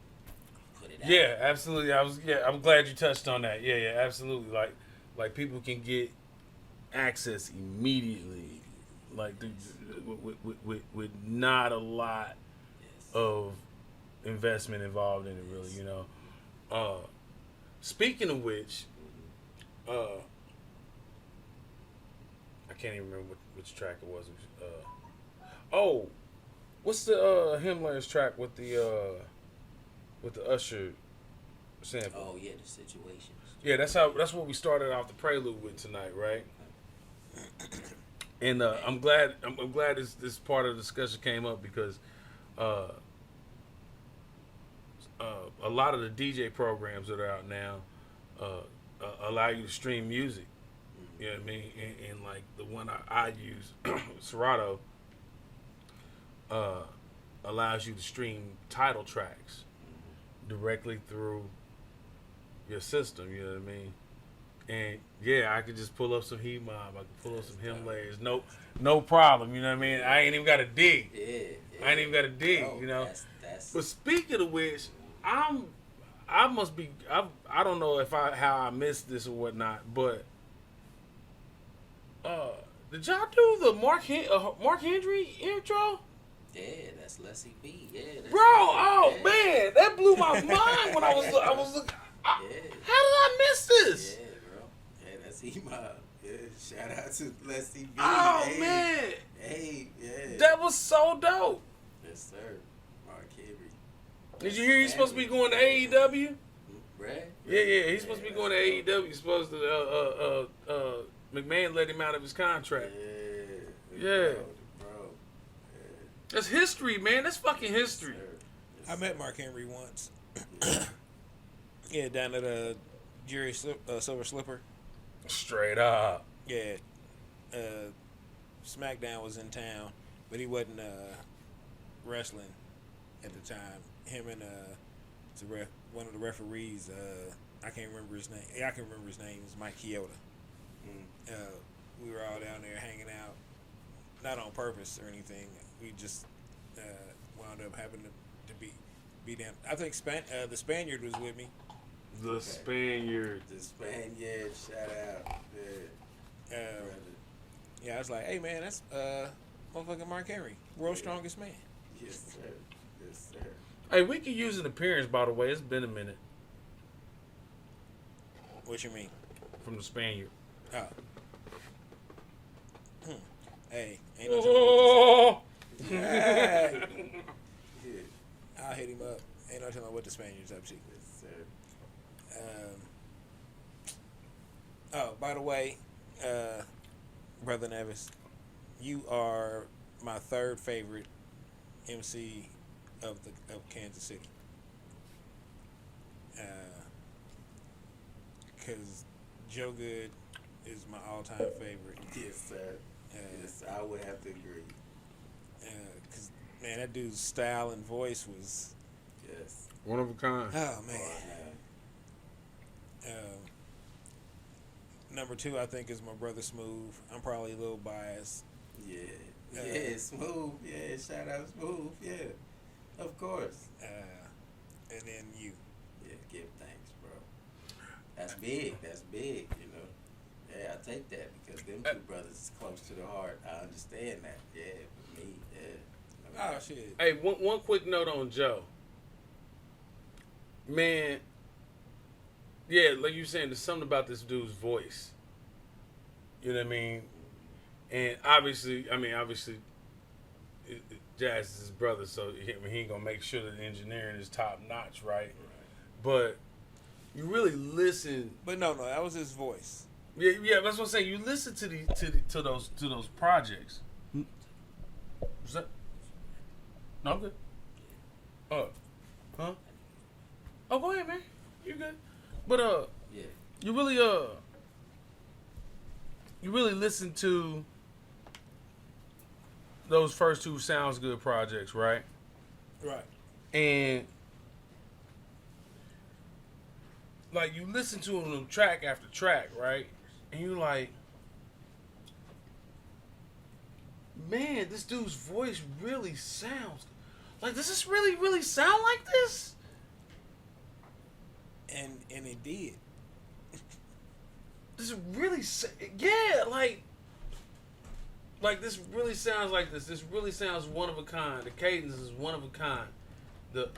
put it out. Yeah, absolutely. I'm glad you touched on that. Yeah, absolutely. Like people can get access immediately like with not a lot Yes. of investment involved in it, really. Speaking of which, I can't even remember which track it was. Oh, what's the Hymnlayas track with the Usher sample? Oh yeah, the situations. Yeah, that's what we started off the prelude with tonight, right? And I'm glad this part of the discussion came up because a lot of the DJ programs that are out now allow you to stream music. You know what I mean? And like the one I use, Serato, allows you to stream title tracks directly through your system. You know what I mean? And yeah, I could just pull up some Heet Mob. I could pull up some Hymnlayas. No problem. You know what I mean? I ain't even got to dig. Yeah. I ain't even got to dig. Oh, you know. That's But speaking of which, I don't know how I missed this or whatnot, but did y'all do the Mark Henry intro? yeah, that's Leslie B. Yeah, that's Bro, oh yeah. man, that blew my mind when I was looking. How did I miss this? Yeah, bro. Yeah, that's Heet Mob. Yeah, shout out to Leslie B. Oh hey, man, hey, yeah. that was so dope. Yes, sir. Mark Henry. Did you hear he's supposed to be going to AEW? Brad? Yeah, he's supposed to be going to AEW. He's supposed to McMahon let him out of his contract. Yeah. Bro. That's history, man. That's fucking Yes, history. sir. I met Mark Henry once. Yeah, down at Jerry Silver Slipper. Straight up. Yeah, SmackDown was in town, but he wasn't wrestling at the time. Him and one of the referees, I can't remember his name. Yeah, I can remember his name. It's Mike Chioda. We were all down there hanging out, not on purpose or anything. We just wound up having to be down. I think the Spaniard was with me. The Spaniard. The Spaniard, shout out. Yeah. Yeah, I was like, hey man, that's motherfucking Mark Henry, world's strongest man. Yes, sir. Yes, sir. Hey, we could use an appearance, by the way. It's been a minute What you mean? from the Spaniard. Oh. Hey, ain't no telling Oh! I'll hit him up. Ain't no telling what the Spaniard's up to. Yes, sir. Oh, by the way, Brother Neves, you are my third favorite MC of Kansas City. Because Joe Good is my all-time favorite. Yes, sir. Yes, I would have to agree. Because, man, that dude's style and voice was, Yes. One of a kind. oh, man. Oh, Number two, I think, is my brother Smooth. I'm probably a little biased. yeah. Yeah, Smooth. Yeah, shout out Smooth. Yeah. Of course. And then you. Yeah, give thanks, bro. That's big. That's big, you know. Yeah, I take that because them two brothers is close to the heart. I understand that. Yeah, for me, yeah. Oh, shit. Hey, one quick note on Joe. Man, yeah, like you were saying, there's something about this dude's voice. You know what I mean? And obviously, Jazz is his brother, so he ain't gonna make sure that the engineering is top notch, right? But you really listen. But no, that was his voice. Yeah, that's what I'm saying. You listen to those projects. What's that? No, I'm good. Oh, huh? Oh, go ahead, man. You're good. But Yeah. you really listen to those first two Sounds Good projects, right? Right. And like you listen to them track after track, right? And you're like, man, this dude's voice really sounds like, does this really sound like this? And it did. This really, yeah, like like this really sounds like this. This really sounds one of a kind. The cadence is one of a kind. The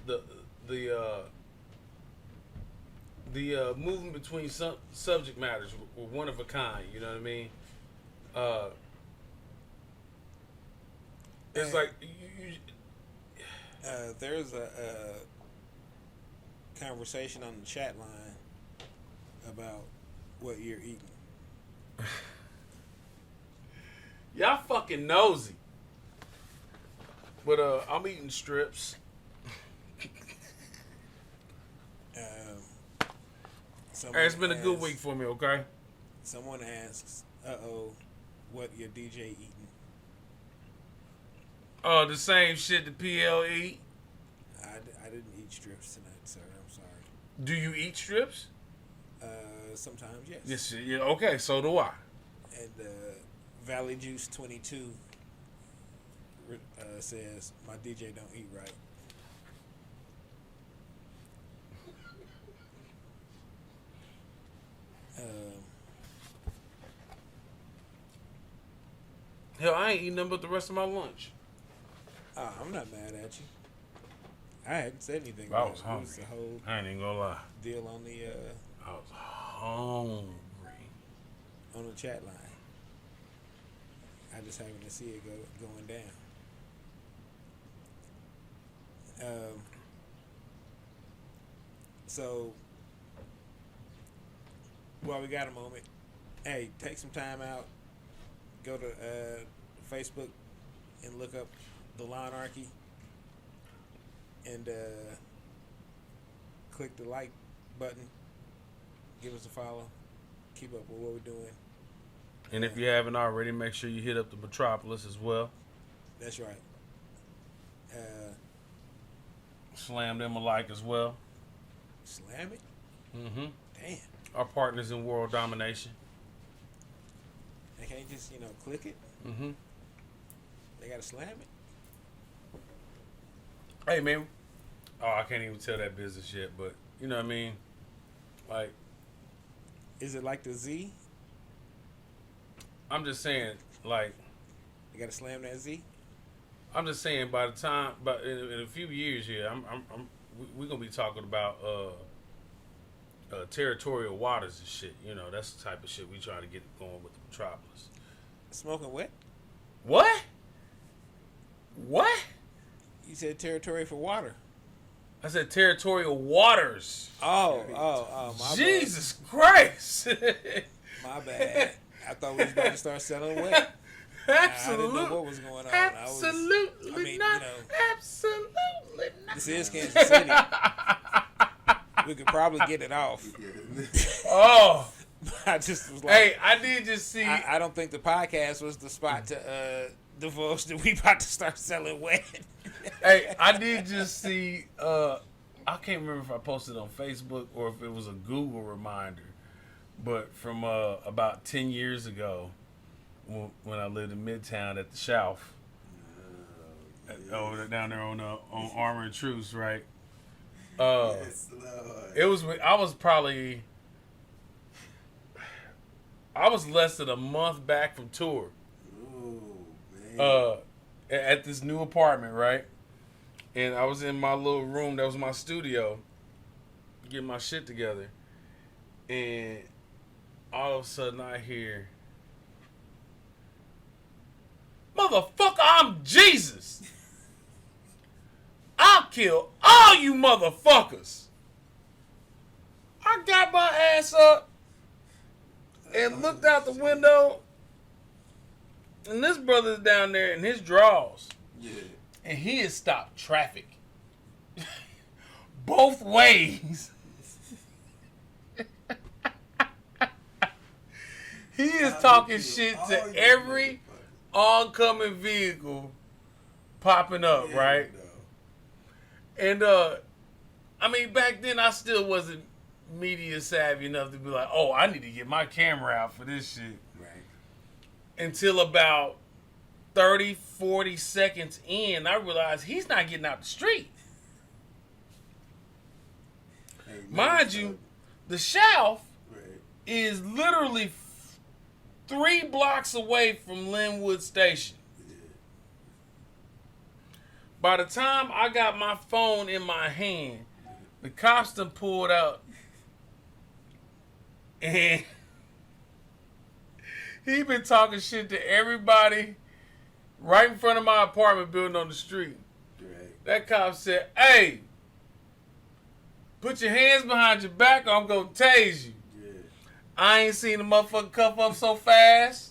movement between some subject matters were one of a kind. You know what I mean? It's like there's a conversation on the chat line about what you're eating. y'all fucking nosy. But I'm eating strips. Hey, it's been a good week for me. Okay. Someone asks, what your DJ eating? Oh, the same shit the PL eat. I didn't eat strips tonight, sir. I'm sorry. Do you eat strips? Sometimes, yes. Yes. Yeah. Okay. So do I. And Valley Juice 22 says my DJ don't eat right. Hell, I ain't eating nothing but the rest of my lunch. I'm not mad at you. I hadn't said anything. I was It hungry. was the whole I ain't even gonna lie. deal on the I was hungry. chat line. I just happened to see it going down. So while we got a moment, hey, take some time out. Go to Facebook and look up the Lawnarchy and click the like button. Give us a follow. Keep up with what we're doing. And if you haven't already, make sure you hit up the Metropolis as well. That's right. Slam them a like as well. Slam it? Mm-hmm. Damn. Our partners in world domination. They can't just, click it. Mm-hmm. They gotta slam it. Hey, man. Oh, I can't even tell that business yet, but you know what I mean? Like, Is it like the Z? I'm just saying, like, They gotta slam that Z? I'm just saying, by the time, but in a few years here, we're gonna be talking about territorial waters and shit. You know, that's the type of shit we trying to get going with the Metropolis. Smoking wet? What? What? You said territory for water. I said territorial waters. Oh, my Jesus Christ! bad. My bad. I thought we was about to start selling wet. Absolutely. I didn't know what was going on. Absolutely not. Absolutely not. This is Kansas City. We could probably get it off. Oh. I just was like, Hey, I did just see. I don't think the podcast was the spot to divulge that we about to start selling wet. Hey, I did just see. I can't remember if I posted on Facebook or if it was a Google reminder, but from about 10 years ago, when I lived in Midtown at the Shelf, over down there on Armor and Truce, right? Yes, Lord. It was. I was less than a month back from tour. Ooh, man. At this new apartment, right? And I was in my little room. That was my studio, getting my shit together. And all of a sudden, I hear, "Motherfucker, I'm Jesus. I'll kill all you motherfuckers." I got my ass up and looked out the window, and this brother's down there in his drawers. Yeah. And he has stopped traffic. Both ways. He is talking shit to every oncoming vehicle popping up, Yeah, right? no. And I mean, back then I still wasn't media savvy enough to be like, oh, I need to get my camera out for this shit. Right. Until about 30, 40 seconds in, I realized he's not getting out the street. Hey, Mind you, the Shelf Right. is literally 3 blocks away from Linwood Station. By the time I got my phone in my hand, the cops done pulled out. And he been talking shit to everybody right in front of my apartment building on the street. Right. That cop said, "Hey, put your hands behind your back or I'm going to tase you." Yeah. I ain't seen the motherfucker cuff up so fast.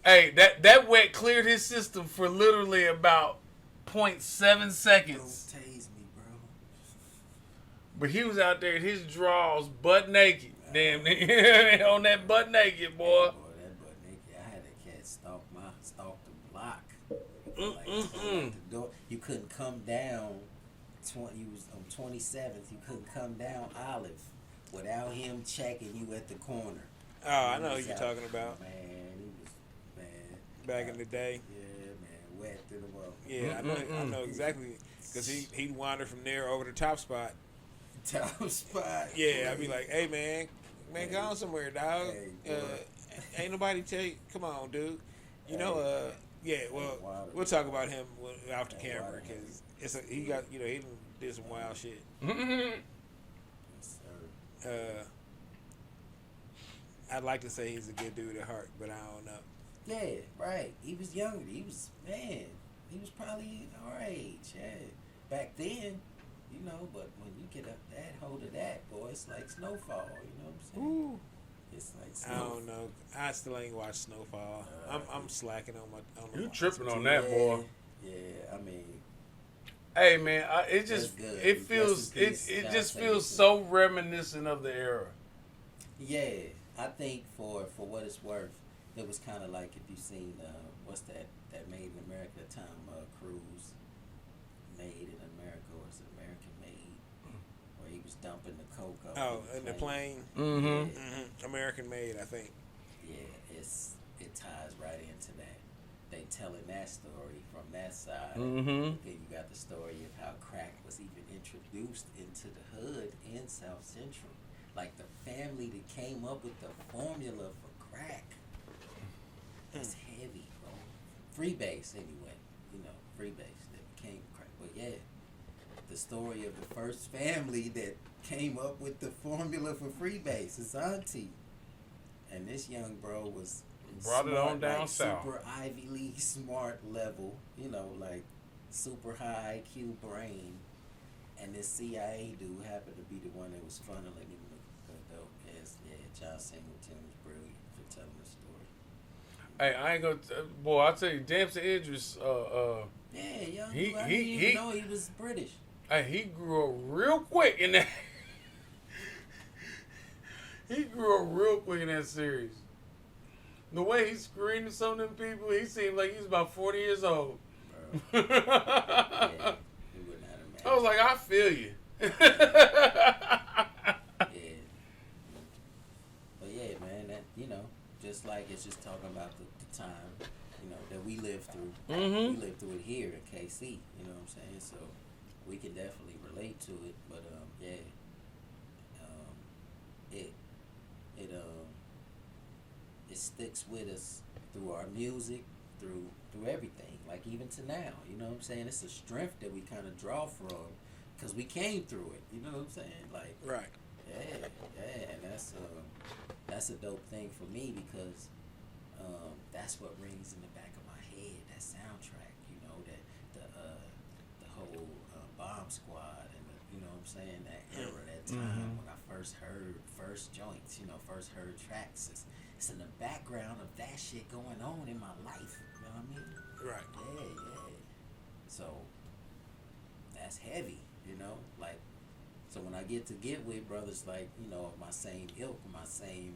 Hey, that wet cleared his system for literally about 0.7 Don't seconds. tase me, bro. But he was out there in his drawers, butt naked. Damn, nigga. On that butt naked, boy. Boy, that butt naked. I had a cat stalk the block. Like, the door. You couldn't come down. You was on 27th. You couldn't come down Olive without him checking you at the corner. Oh, I He know was who you're out- talking about. Man, he was Back in the day. Yeah, man, wet to the wall. Yeah, I know exactly. Because he'd wander from there over the top spot. Top spot. Yeah, I'd be like, hey, man, go on somewhere, dog. Hey, boy. Ain't nobody tell you. Come on, dude. You know, yeah, well, Wild. we'll talk about him off the Hey, camera wild. because he got, he done did some wild shit. Yes, sir. I'd like to say he's a good dude at heart, but I don't know. Yeah, right. He was younger. He was probably our age. Yeah. Back then, but when you get up that hold of that, boy, it's like Snowfall. You know what I'm saying? Ooh. It's like I Snowfall. don't know. I still ain't watched Snowfall. I'm slacking on You my tripping on Yeah, that, boy. Yeah, I mean, Hey, man, it That's just good. it feels Rest in peace, it John just Singleton. feels so reminiscent of the era. yeah. I think for what it's worth, it was kind of like if you seen what's that Made in America Tom Cruise, Made in America, or is it American Made, where he was dumping the coke off. Oh, of in the plane. Mm-hmm. American Made, I think. Yeah, it ties right into that. They telling that story from that side. Mm-hmm. Then you got the story of how crack was even introduced into the hood in South Central. Like the family that came up with the formula for crack. It's heavy, bro. Freebase anyway. Freebase that became crack. But yeah, the story of the first family that came up with the formula for freebase is auntie. And this young bro was Brought it smart, on down like south. super Ivy League smart level, like super high IQ brain. And this CIA dude happened to be the one that was funneling him the dope. John Singleton was brilliant for telling the story. Hey, I ain't gonna boy. I tell you, Damson Idris. Yeah, young He- dude, I he- didn't even he- know he was British. Hey, he grew up real quick in that. He grew up real quick in that series. The way he screamed at some of them people, he seemed like he was about 40 years old. Bro. Yeah, he would not imagine. I was like, I feel you. Yeah. But yeah, man, that just like it's just talking about the time, that we lived through. Mhm. We lived through it here in KC, you know what I'm saying? So we can definitely relate to it. But yeah. It sticks with us through our music, through everything, like even to now, you know what I'm saying? It's a strength that we kind of draw from because we came through it, you know what I'm saying? Like, Right. yeah, and that's a dope thing for me because that's what rings in the back of my head, that soundtrack, that the whole Bomb Squad and you know what I'm saying, that era, that time when I first heard joints, first heard tracks. It's in the background of that shit going on in my life, you know what I mean? Right. Yeah. So that's heavy, like. So when I get with brothers like, of my same ilk, my same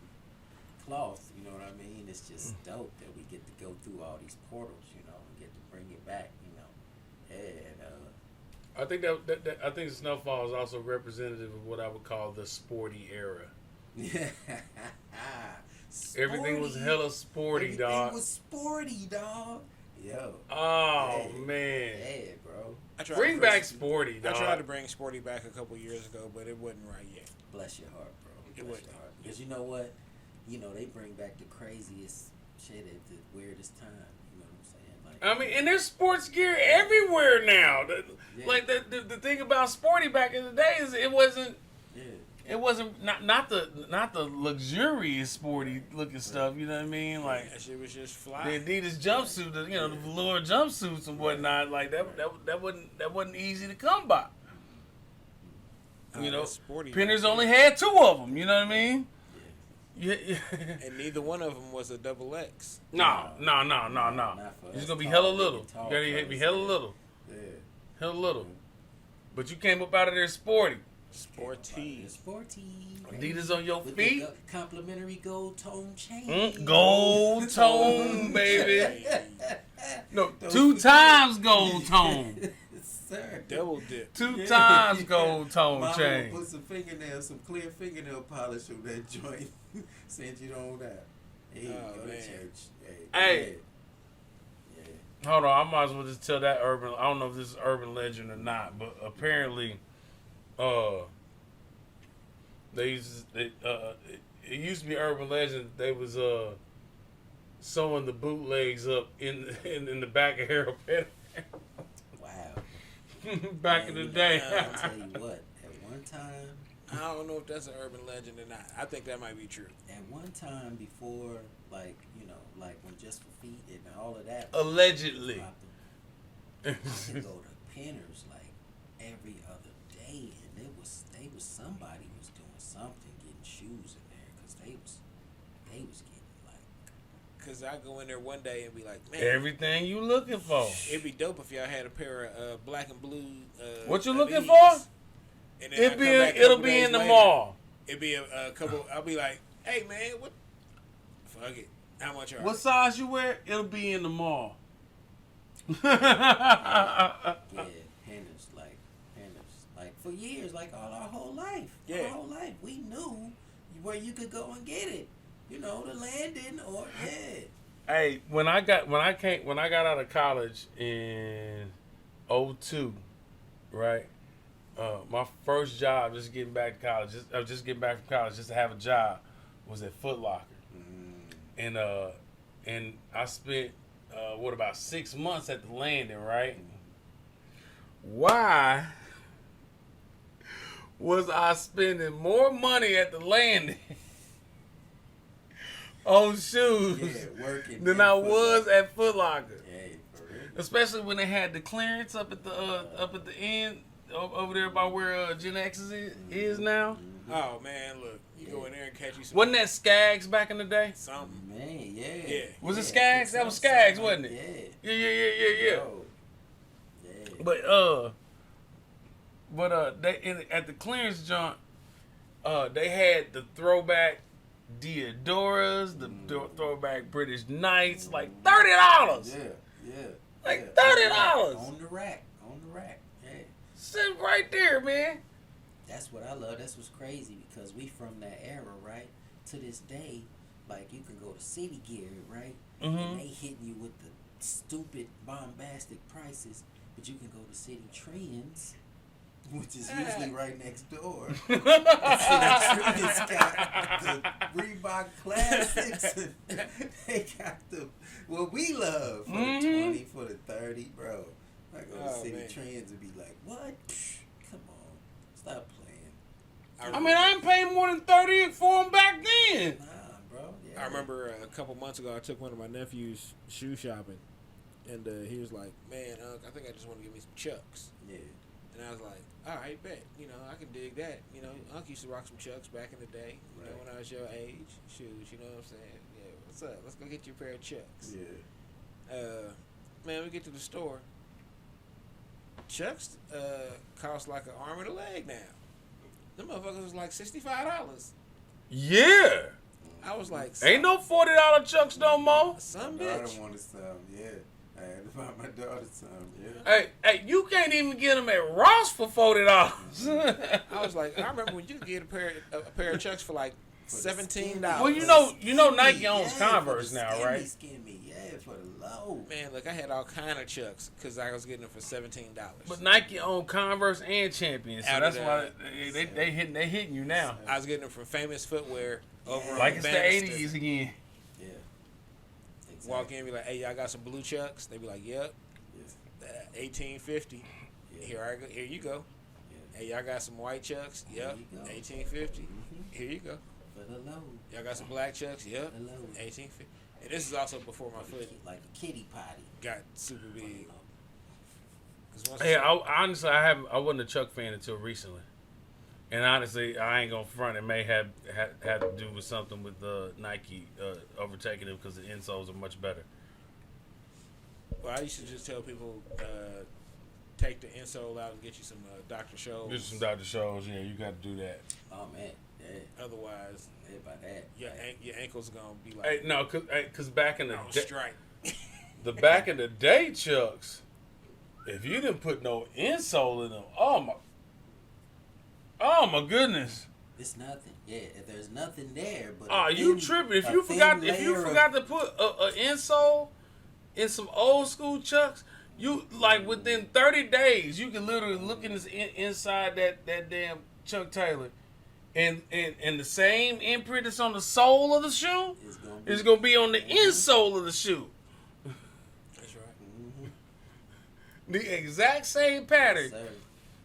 cloth, you know what I mean? It's just dope that we get to go through all these portals, and get to bring it back, Yeah, and I think that I think Snowfall is also representative of what I would call the sporty era. Everything was hella sporty, dog. Everything was sporty, dog. Yo. Oh Yeah. man. Yeah, bro. I tried Bring to back sporty, I dog. tried to bring Sporty back a couple years ago, but it wasn't right yet. Bless your heart, bro. It Bless wasn't. your heart. Because you know what? you know, they bring back the craziest shit at the weirdest time. You know what I'm saying? Like, I mean, and there's sports gear everywhere now. Yeah. Like the thing about Sporty back in the day is it wasn't. yeah, It wasn't not the luxurious sporty looking stuff. You know what I mean? Like That shit was just fly. the Adidas jumpsuit, the velour jumpsuits and whatnot. Like that wasn't easy to come by. You know, that's sporty. Pinners only had 2 of them. You know what I mean? Yeah. And neither one of them was a double X. No. not for It's us gonna be tall, hella big little. and tall You gotta be hella fellas. little, Yeah. hella little. But you came up out of there sporty. Sporty. Sporty. Adidas on your With feet. the complimentary gold tone chain. Gold tone, baby. No, Those 2 feet. times gold tone. Sir. Double dip. 2 times gold tone Mama chain. put some some clear fingernail polish on that joint. Sent you on that. Hey, Oh, go to man. church. Hey. Yeah. Hold on, I might as well just tell that urban. I don't know if this is urban legend or not, but apparently, it used to be urban legend. They was sewing the bootlegs up in the back of Harold Penn Wow. back in the day. I'll tell you what. At one time, I don't know if that's an urban legend or not. I think that might be true. at one time before, like, you know, like when Just for Feet and all of that. Allegedly. I could go to Pinners like every other day, and they was somebody was doing something, getting shoes in there, because they was getting like. Cause I go in there one day and be like, man, Everything you looking for. it'd be dope if y'all had a pair of black and blue. What you looking Adidas. for? And then I come back a It'll couple be days in the later, mall. It'd be a couple. I'll be like, hey man, what? Fuck it. How much are? What size you wear? It'll be in the mall. Yeah, Pinners, like for years, like all our whole life. Yeah. Our whole life, we knew where you could go and get it. You know, the Landon or yeah. Hey, when I got out of college in 2002, right? My first job, just getting back to college, just getting back from college, just to have a job, was at Foot Locker, and I spent about 6 months at the Landon, right? Why was I spending more money at the Landon on shoes Yeah, working than at I Foot was Locker. at Foot Locker? Hey, for real. Especially when they had the clearance up at the end over there by where Gen X is now. Oh man, look, you go in there and catch you some. Wasn't that Skaggs back in the day? something? Man, yeah. Yeah. Was it Yeah, Skaggs? I That was think so. Skaggs, wasn't it? Yeah. Yeah. Bro. Yeah. But at the clearance joint, they had the throwback Diodoras, the throwback British Knights, like $30. Yeah. Like yeah. $30. On the rack. Yeah. Sit right there, man. That's what I love. That's what's crazy because we from that era, right? To this day, like you can go to City Gear, right? Mhm. And they hitting you with the stupid bombastic prices, but you can go to City Trends, which is usually right next door. City Trends got the Reebok Classics. And they got what we love for the 20, for the 30, bro. I go to Oh, City man. Trends and be like, what? Come on. Stop playing. I mean, I ain't paying more than 30 for them back then. Nah, bro. Yeah. I remember a couple months ago, I took one of my nephews shoe shopping, and he was like, "Man, I think I just want to give me some Chucks." Yeah. And I was like, "All right, bet. You know, I can dig that. You know, Unc used to rock some Chucks back in the day. You know, Right. when I was your age, shoes. You know what I'm saying? Yeah. What's up? Let's go get you a pair of Chucks." Yeah. Man, we get to the store. Chucks cost like an arm and a leg now. Them motherfuckers was like $65. Yeah. I was like, Ain't no $40 Chucks no more. some My daughter bitch. wanted some, yeah. I had to buy my daughter some, yeah. Hey, you can't even get them at Ross for $40. I was like, I remember when you could get a pair of Chucks for like $17. Well, you know Nike owns Converse now, right? Skinny, yeah, for the low. Man, look, I had all kind of Chucks because I was getting them for $17. But Nike own Converse and Champion, so Out that's of why they hitting you now. I was getting them from Famous Footwear over Like on it's the Bannister. 80s again. Yeah. Exactly. Walk in and be like, hey, y'all got some blue chucks? They be like, yep. Yeah. 1850. Yeah. Here you go. Yeah. Hey, y'all got some white chucks? There Yep. you go. 1850. Mhm. Here you go. For the low. Y'all got some black chucks? Yep. Hello. 1850. And this is also before my foot Like a kitty potty. got super big. 'Cause once Yeah, honestly, I wasn't a Chuck fan until recently, and honestly, I ain't gonna front. It may have to do with something with Nike overtaking them because the insoles are much better. well, I used to just tell people, take the insole out and get you some Dr. Scholl's. Just some Dr. Scholl's, yeah, you got to do that. Oh man. Yeah. Otherwise, Yeah, by that. your ankle's gonna be like Hey, no, cause back in the on day, strike. back in the day, Chucks, if you didn't put no insole in them, oh my goodness. It's nothing. Yeah, if there's nothing there, but Oh, you tripping? If you forgot to put a insole in some old school Chucks, you like within 30 days you can literally look in this inside that damn Chuck Taylor, and the same imprint that's on the sole of the shoe is gonna be on the insole of the shoe. That's right. Mm-hmm. The exact same pattern. Sir.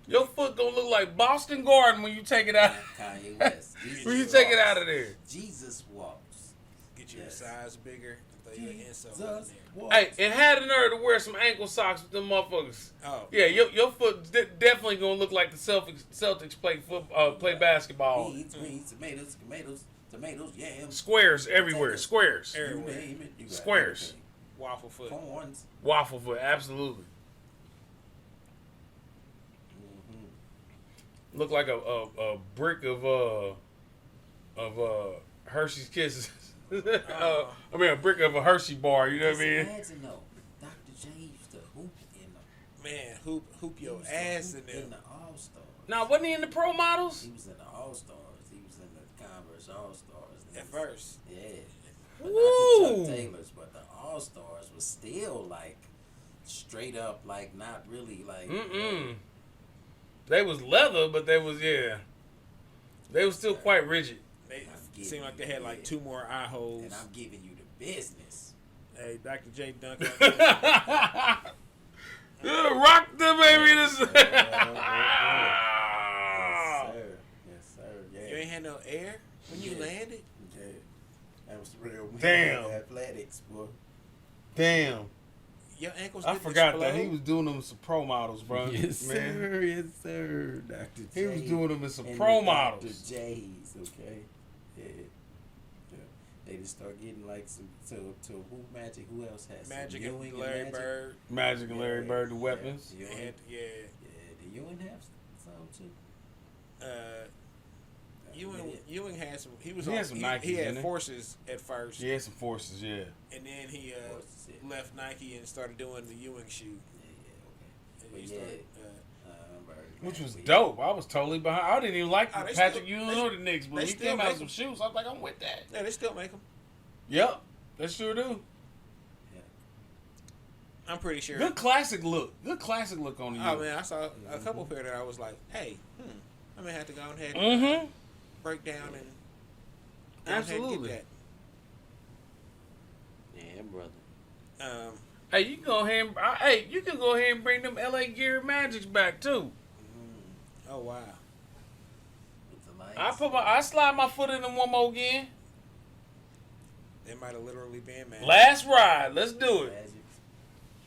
Your foot gonna look like Boston Garden when you take it out. Kanye West. When you take it out of there. Jesus walks. Get you Yes. a size bigger and throw your insole in Jesus there. walks. Hey, and had the nerve to wear some ankle socks with them motherfuckers. Oh, Yeah, your foot definitely gonna look like the Celtics play basketball. Beans, tomatoes, yams. Squares everywhere. Squares. You everywhere. name it, you got Squares. everything. Waffle foot. Corns. Waffle foot, absolutely. Mm-hmm. Look like a brick of Hershey's Kisses. I mean a brick of a Hershey bar. You know what I mean? Imagine though, Dr. J used to hoop in the Man, hoop your ass in there. in the All Stars. Now, wasn't he in the pro models? He was in the All Stars. He was in the Converse All Stars. At first. Yeah. But Woo! not the Chuck Taylors, but the All Stars was still like straight up, like not really like. They was leather, but they was they was still quite rigid. They seemed like they had like two more eye holes. And I'm giving you the business. Hey, Dr. J Duncan. Rock the baby. This. Yes, sir. Yes, sir. Yeah. You ain't had no air when you Yeah. landed? Yeah. That was real. Damn. Athletics, boy. Damn. Your ankles I didn't forgot that he explode? was doing them with some pro models, bro. Yes, man. sir. Yes, sir. Dr. J. He was doing them with some and pro the models. Dr. J's, okay? Yeah. Yeah. They just start getting like some to Who Magic. Who else has some? Magic Ewing and Larry Magic? Bird. Magic and Larry Yeah, Bird, the yeah, weapons. yeah. They had, yeah. Yeah, the Ewing have some too. Ewing had some. He was He on. had some He Nikes, had didn't he? Forces at first, Yeah, some forces, yeah. and then he Forces, yeah. left Nike and started doing the Ewing shoe. Yeah, And But he yeah. started, Which was But dope. I was totally behind. I didn't even like Oh, they Patrick still- Ewing they- or the Knicks, but they he still came out make with some shoes. I was like, I'm with that. yeah, they still make them. Yep, they sure do. I'm pretty sure. Good classic look. Good classic look on the Oh Ewing. man, I saw a couple pair that I was like, hey, I may have to go ahead and Mm-hmm. break down and go ahead and Absolutely. get Yeah, brother. that. Hey, you can go ahead and you can go ahead and bring them LA Gear Magics back too. Oh wow. With the lights. I slide my foot in them one more again. They might have literally been mad. Last ride. Let's do it. Magics.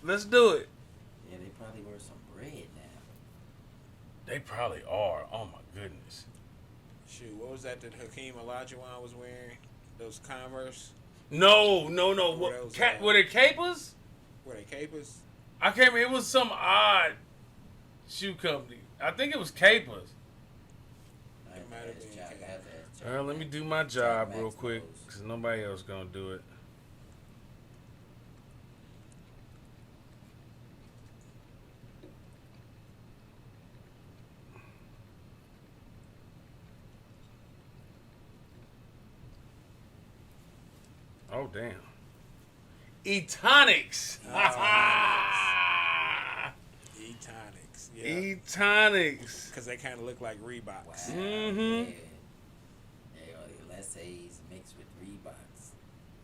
Let's do it. Yeah, they probably wear some bread now. They probably are. Oh my goodness. Shoot, what was that Hakeem Olajuwon was wearing? Those Converse? No. What What, else, were they capers? Were they capers? I can't remember. It was some odd shoe company. I think it was capers. It might have been Well, let me do my job real quick because nobody else gonna do it. Oh damn. Etonics. E-Tonics. Yeah. Etonics. Because they kind of look like Reeboks. Wow. Mhm. Yeah. Yeah, let's say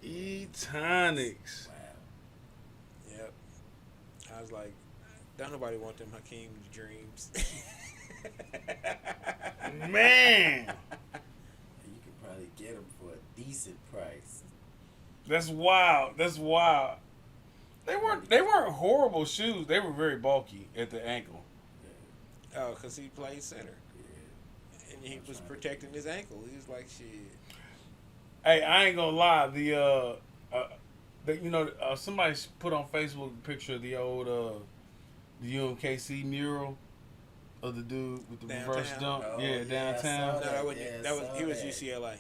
E-Tonics. Wow. Yep. I was like, don't nobody want them Hakeem dreams. Man, You could probably get them for a decent price. that's wild. That's wild. They weren't horrible shoes. They were very bulky at the ankle. Oh, because he played center. Yeah. And he was protecting his ankle. He was like, shit. Hey, I ain't gonna lie. Somebody put on Facebook a picture of the old the UMKC mural of the dude with the Downtown? reverse dunk. Oh, yeah, yeah, I downtown. saw No, that wasn't. Yeah, that was. I He saw was that. UCLA.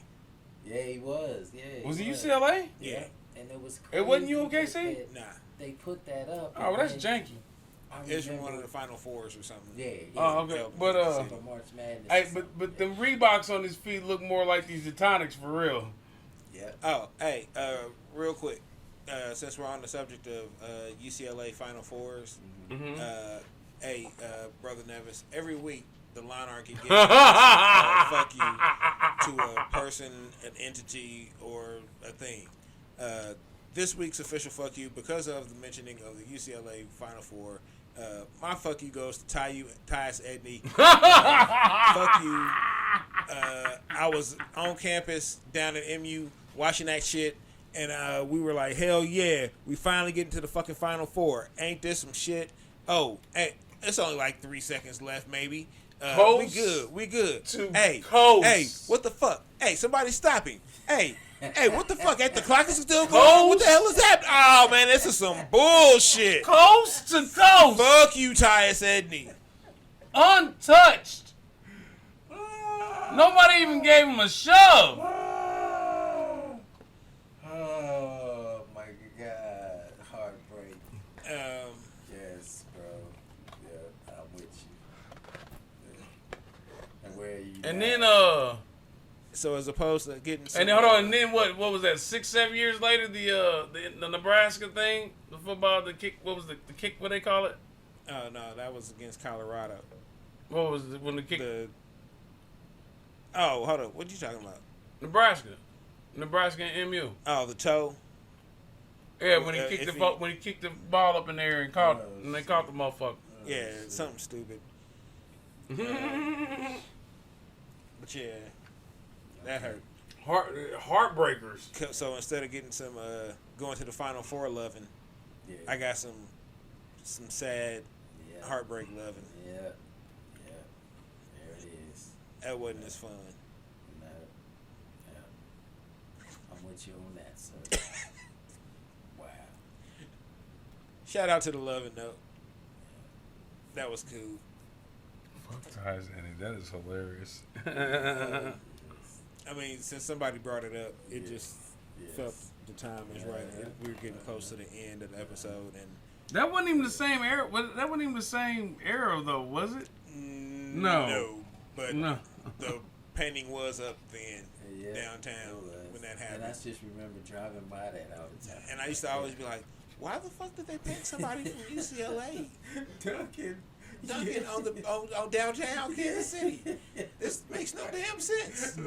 Yeah, he was. Yeah. Was it UCLA? Yeah. And it was crazy. It wasn't that UMKC? Nah. They put that up. Oh, well, and that's then janky. I It's from remember- one of the Final Fours or something. Yeah. Oh, okay. Yep. But For March Madness. hey, or something. but them Reeboks on his feet look more like these Etonics for real. Yeah. Oh, hey, real quick, since we're on the subject of UCLA Final Fours, Mm-hmm. hey, Brother Neves, every week the Lawnarchy gives Mm-hmm. fuck you to a person, an entity, or a thing. This week's official fuck you, because of the mentioning of the UCLA Final Four, my fuck you goes to Tyus Edney. Fuck you. I was on campus down at MU watching that shit, and we were like, hell yeah, we finally get into the fucking Final Four. Ain't this some shit? Oh, hey, it's only like 3 seconds left, maybe. We Coast good. We good. to Hey, coast. hey, what the fuck? Hey, somebody stop him. Hey, what the fuck? Ain't the clock is still going? What the hell is happening? Oh man, this is some bullshit. Coast to coast, Fuck you, Tyus Edney. untouched. Nobody even gave him a shove. Oh my God! Heartbreak. Yes, bro. Yeah, I'm with you. Yeah. And where are you? And now? then So as opposed to getting some, and then hold on, and then what was that? 6-7 years later, the Nebraska thing, the football, the kick. What was the kick? What they call it? Oh no, that was against Colorado. What was it when the kick? Oh, hold on. What you talking about? Nebraska and MU. Oh, the toe. Yeah, when he if kicked he- when he kicked the ball up in there and caught, and they caught the motherfucker. Yeah, something stupid. But yeah, that hurt. Heartbreakers. So instead of getting some going to the Final Four loving, Yeah. I got some sad Yeah. heartbreak loving. Yeah. Yeah. There it is. That wasn't as fun. No. Yeah. I'm with you on that, sir. Wow. Shout out to the loving note. That was cool. Fuck ties in it. That is hilarious. I mean, since somebody brought it up, it Yes. just Yes. felt the time is right. Yeah. We were getting close to the end of the episode, and That wasn't even the same era. That wasn't even the same era though, was it? No. but No. the painting was up then Yeah, downtown it was. when that And I happened. just remember driving by that all the time. And I used to always be like, why the fuck did they paint somebody from UCLA Duncan dunking on downtown Kansas City? This makes no damn sense.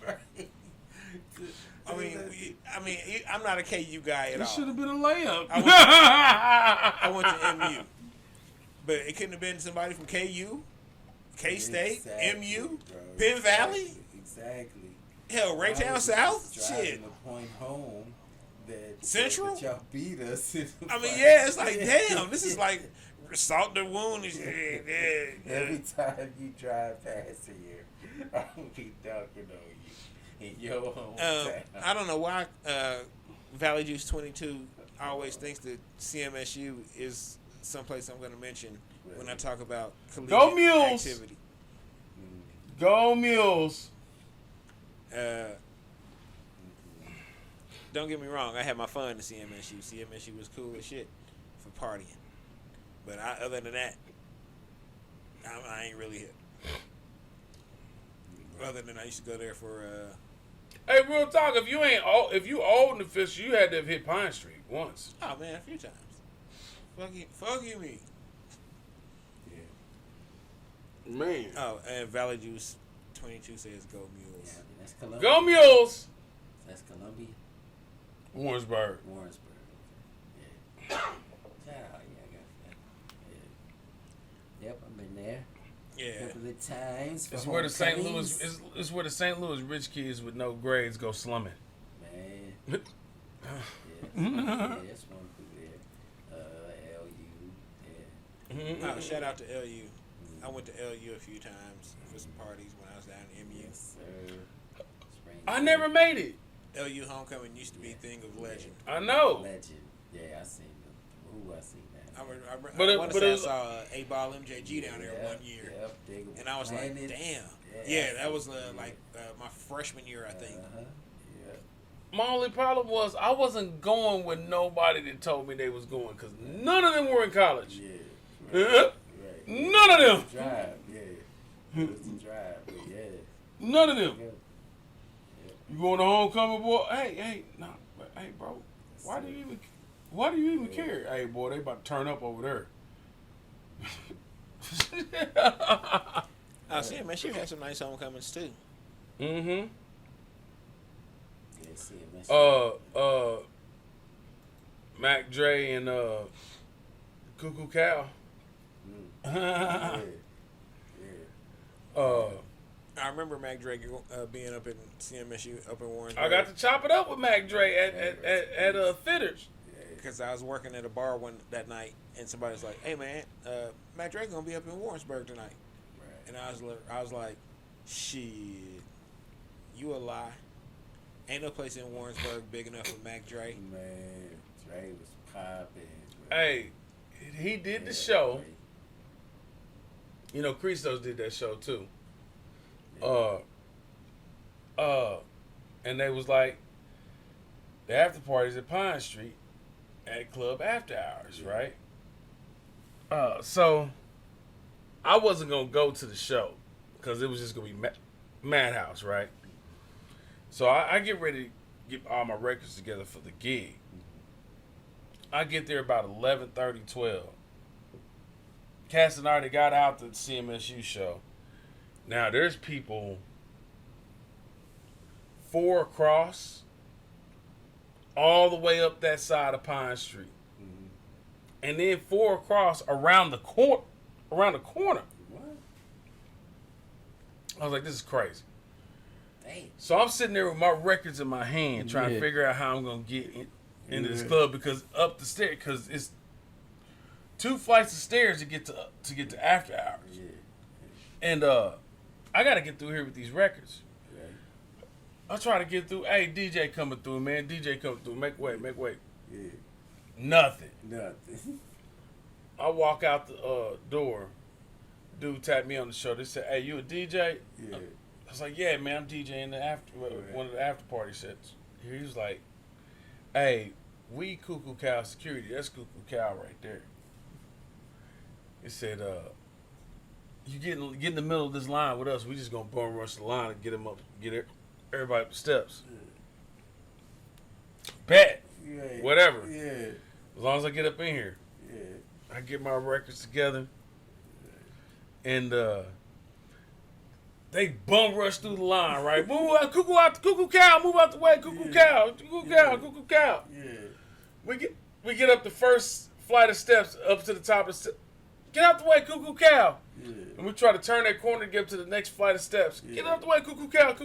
Right. I mean, I'm not a KU guy at It all. should have been a layup. I went to MU, but it couldn't have been somebody from KU, K-State, Exactly, MU, bro. Penn Valley, Exactly. hell, I Raytown was South, driving shit. the point home that Central? that y'all beat us. In the I mean, fight. yeah, it's like, damn, this is like salt the wound and shit. Yeah. Every time you drive past here, I'll be dunking on you in your hometown. I don't know why Valley Juice 22 always thinks that CMSU is someplace I'm going to mention when I talk about collegiate Go Mules! activity. Go Mules. Don't get me wrong, I had my fun at CMSU. CMSU was cool as shit for partying. But other than that, I ain't really hip. Other than I used to go there for Hey, real talk. If you old in the fish, you had to have hit Pine Street once. oh man, a few times. Fuck you me. Man. Oh, and Valley Juice 22 says go Mules. Yeah, that's Columbia. Go Mules. That's Columbia. Warrensburg. Warrensburg. Yeah. Shout out, yeah, I got that. Yeah. Yep, I've been there. A Yeah. couple of times. It's for where the St. Louis homecomings. it's where the St. Louis rich kids with no grades go slumming. Man. Yeah, it's one through there. LU. Yeah. Oh, shout out to LU. I went to LU a few times for some parties when I was down in MU. Yes, sir. Spring I break. never made it. LU homecoming used to be a thing of legend. I know. Legend. Yeah, I seen them. Ooh, I seen that. But I it- want but to say I it- saw A-Ball MJG down there Yep, one year. Yep, they were And I was like, planning. damn. Yeah, Yeah, that was my freshman year, I think. Uh-huh. Yep. My only problem was I wasn't going with nobody that told me they was going because none of them were in college. Yeah. Uh, Right. None of them. Drive, yeah. It was the drive, but yeah. None of them. Yeah. You going to homecoming, boy? Hey, nah, but, hey, bro. Why do you even care? Hey, boy, they about to turn up over there. I see, man. She had some nice homecomings too. Mm-hmm. Yeah, see it, Mac Dre and Cuckoo Cow. Yeah. uh, I remember Mac Drake being up in CMSU up in Warrensburg. I got to chop it up with Mac Dre at Fitters. because I was working at a bar that night, and somebody's like, "Hey man, Mac Drake gonna be up in Warrensburg tonight," Right. and I was like, "Shit, you a lie? Ain't no place in Warrensburg big enough for Mac Drake." Man, Dre was popping. Hey, he did the show. You know, Christos did that show too. And they was like, the after parties at Pine Street at Club After Hours, right? So I wasn't gonna go to the show because it was just gonna be Madhouse, right? So I get ready to get all my records together for the gig. I get there about 11:30, 12. Cass and I already got out the CMSU show. Now there's people 4 across, all the way up that side of Pine Street, and then 4 across around the corner. What? I was like, this is crazy. Damn. So I'm sitting there with my records in my hand, trying to figure out how I'm gonna get into this club because up the stairs, because it's 2 flights of stairs to get to After Hours, Yeah. and I gotta get through here with these records. Right. I try to get through. Hey, DJ coming through, man. DJ coming through. Make way. Yeah. Nothing. Nothing. I walk out the door. Dude tapped me on the shoulder. They said, "Hey, you a DJ?" Yeah. I was like, "Yeah, man. I'm DJing one of the after party sets." He was like, "Hey, we Cuckoo Cow security. That's Cuckoo Cow right there." He said, "You get in the middle of this line with us. We just gonna bum rush the line and get him up, everybody up the steps." Bet. Yeah. Whatever. Yeah. As long as I get up in here, Yeah. I get my records together, and they bum rush through the line. Right, move out, Cuckoo Cow, move out the way, Cuckoo Cow, Cuckoo Cow. Yeah. We get up the first flight of steps up to the top of the steps. Get out the way, Cuckoo Cow. Yeah. And we try to turn that corner to get up to the next flight of steps. Get Yeah. out the way, Cuckoo Cow.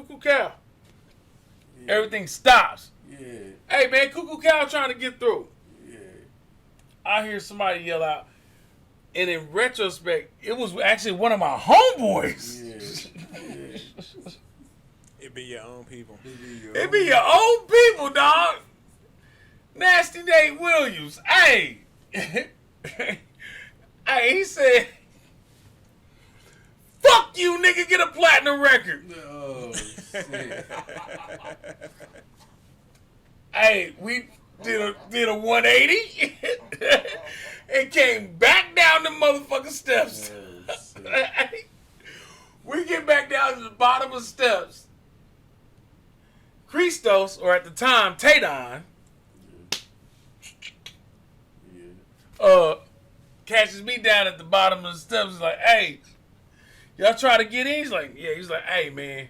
Yeah. Everything stops. Yeah. Hey man, Cuckoo Cow trying to get through. Yeah. I hear somebody yell out, and in retrospect, it was actually one of my homeboys. Yeah. It be your own people. It be your own people, dog. Nasty Nate Williams. Hey. Hey, he said, "Fuck you, nigga, get a platinum record." Oh, shit. Hey, we did a 180 and came back down the motherfucking steps. Oh, shit. We get back down to the bottom of the steps. Christos, or at the time, Tadon, Yeah. catches me down at the bottom of the steps. He's like, "Hey, y'all try to get in?" He's like, "Yeah." He's like, "Hey, man,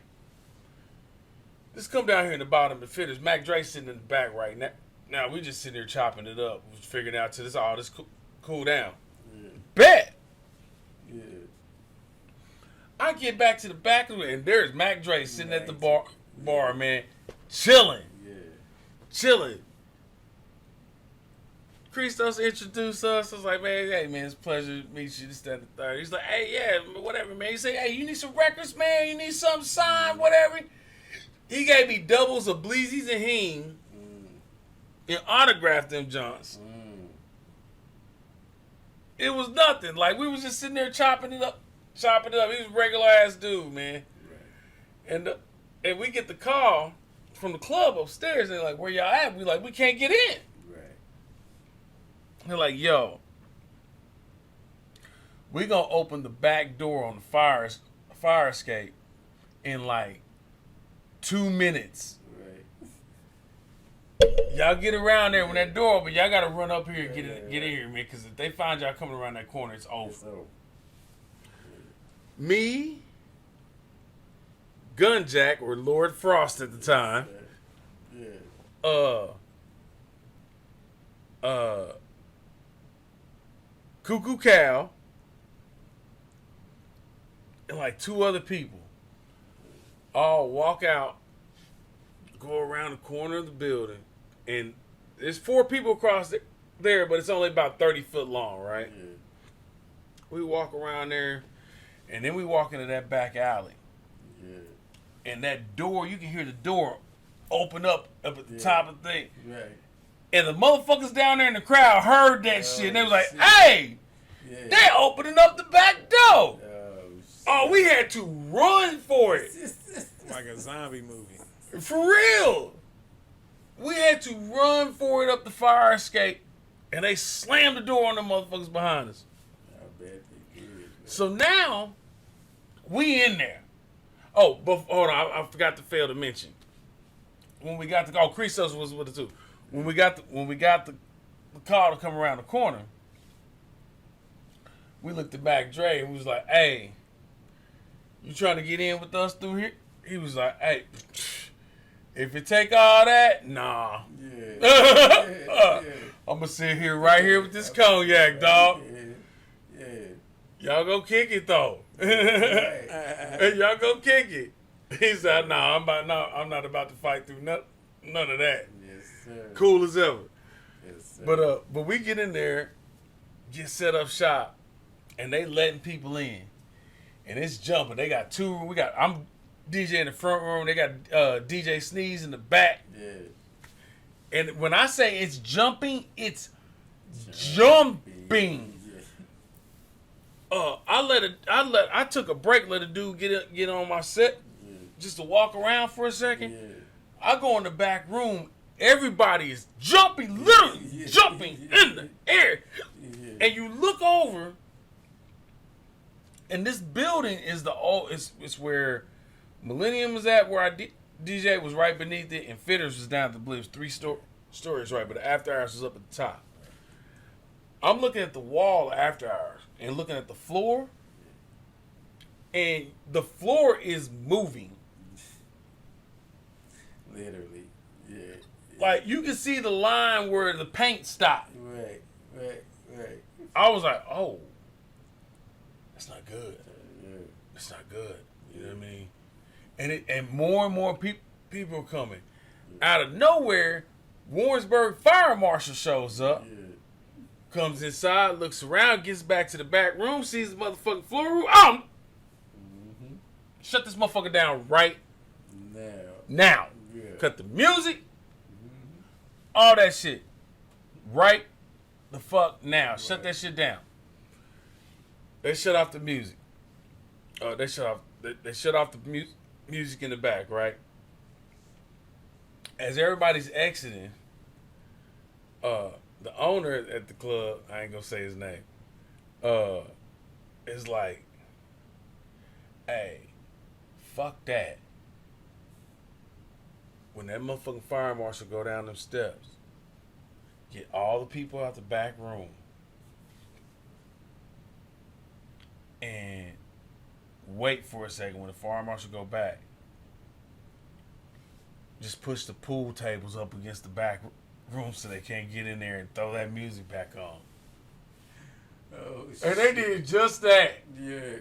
just come down here in the bottom of the fitters. Mac Dre sitting in the back right now." Now we just sitting there chopping it up, figuring out till this cool down. Yeah. Bet. Yeah. I get back to the back of it, and there's Mac Dre sitting at the bar, man, chilling. Yeah. Chilling. Christos introduced us. I was like, man, hey, man, it's a pleasure to meet you. This, that, and the third. He's like, hey, yeah, whatever, man. He said, hey, you need some records, man? You need something signed, whatever? He gave me doubles of Bleezies and Heem and autographed them joints. It was nothing. Like, we was just sitting there chopping it up. He was a regular ass dude, man. Right. And we get the call from the club upstairs. And they're like, where y'all at? We like, we can't get in. They're like, yo, we gonna open the back door on the fire escape in like 2 minutes. Right. Y'all get around there when that door open. Y'all gotta run up here and get in here, man. Because if they find y'all coming around that corner, it's over. So, Me, Gunjack, or Lord Frost at the time, yeah. Cuckoo Cow, and like 2 other people all walk out, go around the corner of the building, and there's 4 people across there, but it's only about 30 foot long, right? Yeah. We walk around there, and then we walk into that back alley. Yeah. And that door, you can hear the door open up at the top of the thing. Right. And the motherfuckers down there in the crowd heard that shit. And they was like, shit. hey, Yeah. they opening up the back door. Oh, shit. Oh, we had to run for it. Like a zombie movie. For real. We had to run for it up the fire escape. And they slammed the door on the motherfuckers behind us. I bet they did. Man. So now, we in there. Oh, but hold on, I forgot to fail to mention. When we got Christos was with it too. When we got the car to come around the corner, we looked at Mac Dre and we was like, hey, you trying to get in with us through here? He was like, hey, if it take all that, nah. Yeah. I'm gonna sit here right here with this cognac, dog. Yeah. Y'all go kick it though. Hey, y'all go kick it. He said, "Nah, I'm not about to fight through none of that." Yes, sir. Cool as ever. Yes, sir. But we get in there, get set up shop, and they letting people in, and it's jumping. They got 2. I'm DJ in the front room. They got DJ Sneeze in the back. Yeah. And when I say it's jumping, it's jumping. Yeah. I took a break, let a dude get on my set, just to walk around for a second. Yeah. I go in the back room. Everybody is jumping, literally jumping in the air. Yeah. And you look over, and this building is it's where Millennium was at, where DJ was right beneath it, and Fitters was down, I believe, 3 stories, right? But the after hours was up at the top. I'm looking at the wall after hours and looking at the floor, and the floor is moving. Literally. Yeah. Like, you can see the line where the paint stopped. Right. I was like, oh, that's not good. Yeah. That's not good. You know what I mean? And more and more people are coming. Out of nowhere, Warrensburg Fire Marshal shows up, Yeah. comes inside, looks around, gets back to the back room, sees the motherfucking floor room. Shut this motherfucker down right now. Yeah. Cut the music, all that shit. Right the fuck now. Shut that shit down. They shut off the music. They shut off the music in the back, right? As everybody's exiting, the owner at the club, I ain't gonna say his name, is like, hey, fuck that. When that motherfucking fire marshal go down them steps, get all the people out the back room and wait for a second. When the fire marshal go back, just push the pool tables up against the back room so they can't get in there and throw that music back on. Oh, And they did just that. Yeah.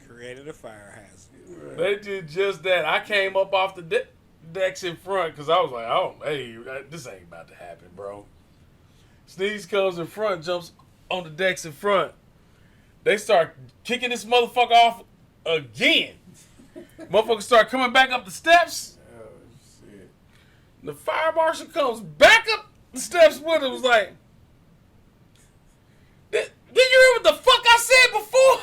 Created a fire hazard. They did just that. I came up off the decks in front because I was like, oh, hey, this ain't about to happen, bro. Sneeze comes in front, jumps on the decks in front. They start kicking this motherfucker off again. Motherfuckers start coming back up the steps. Oh, shit. The fire marshal comes back up the steps with him. Was like, did you hear what the fuck I said before?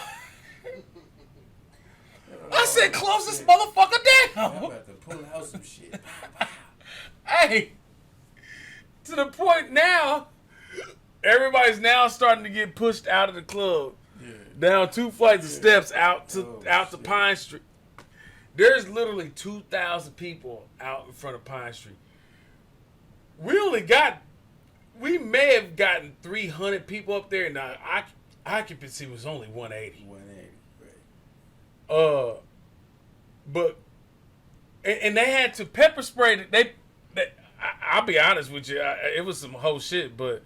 I said, close this motherfucker I'm down. about to pull out some shit. Hey, to the point now, everybody's now starting to get pushed out of the club. Yeah. Down 2 flights of steps out to Oh, Pine Street. There's literally 2,000 people out in front of Pine Street. We may have gotten 300 people up there. Now, occupancy was only 180. 180. Right. But and they had to pepper spray. I'll be honest with you, it was some whole shit. But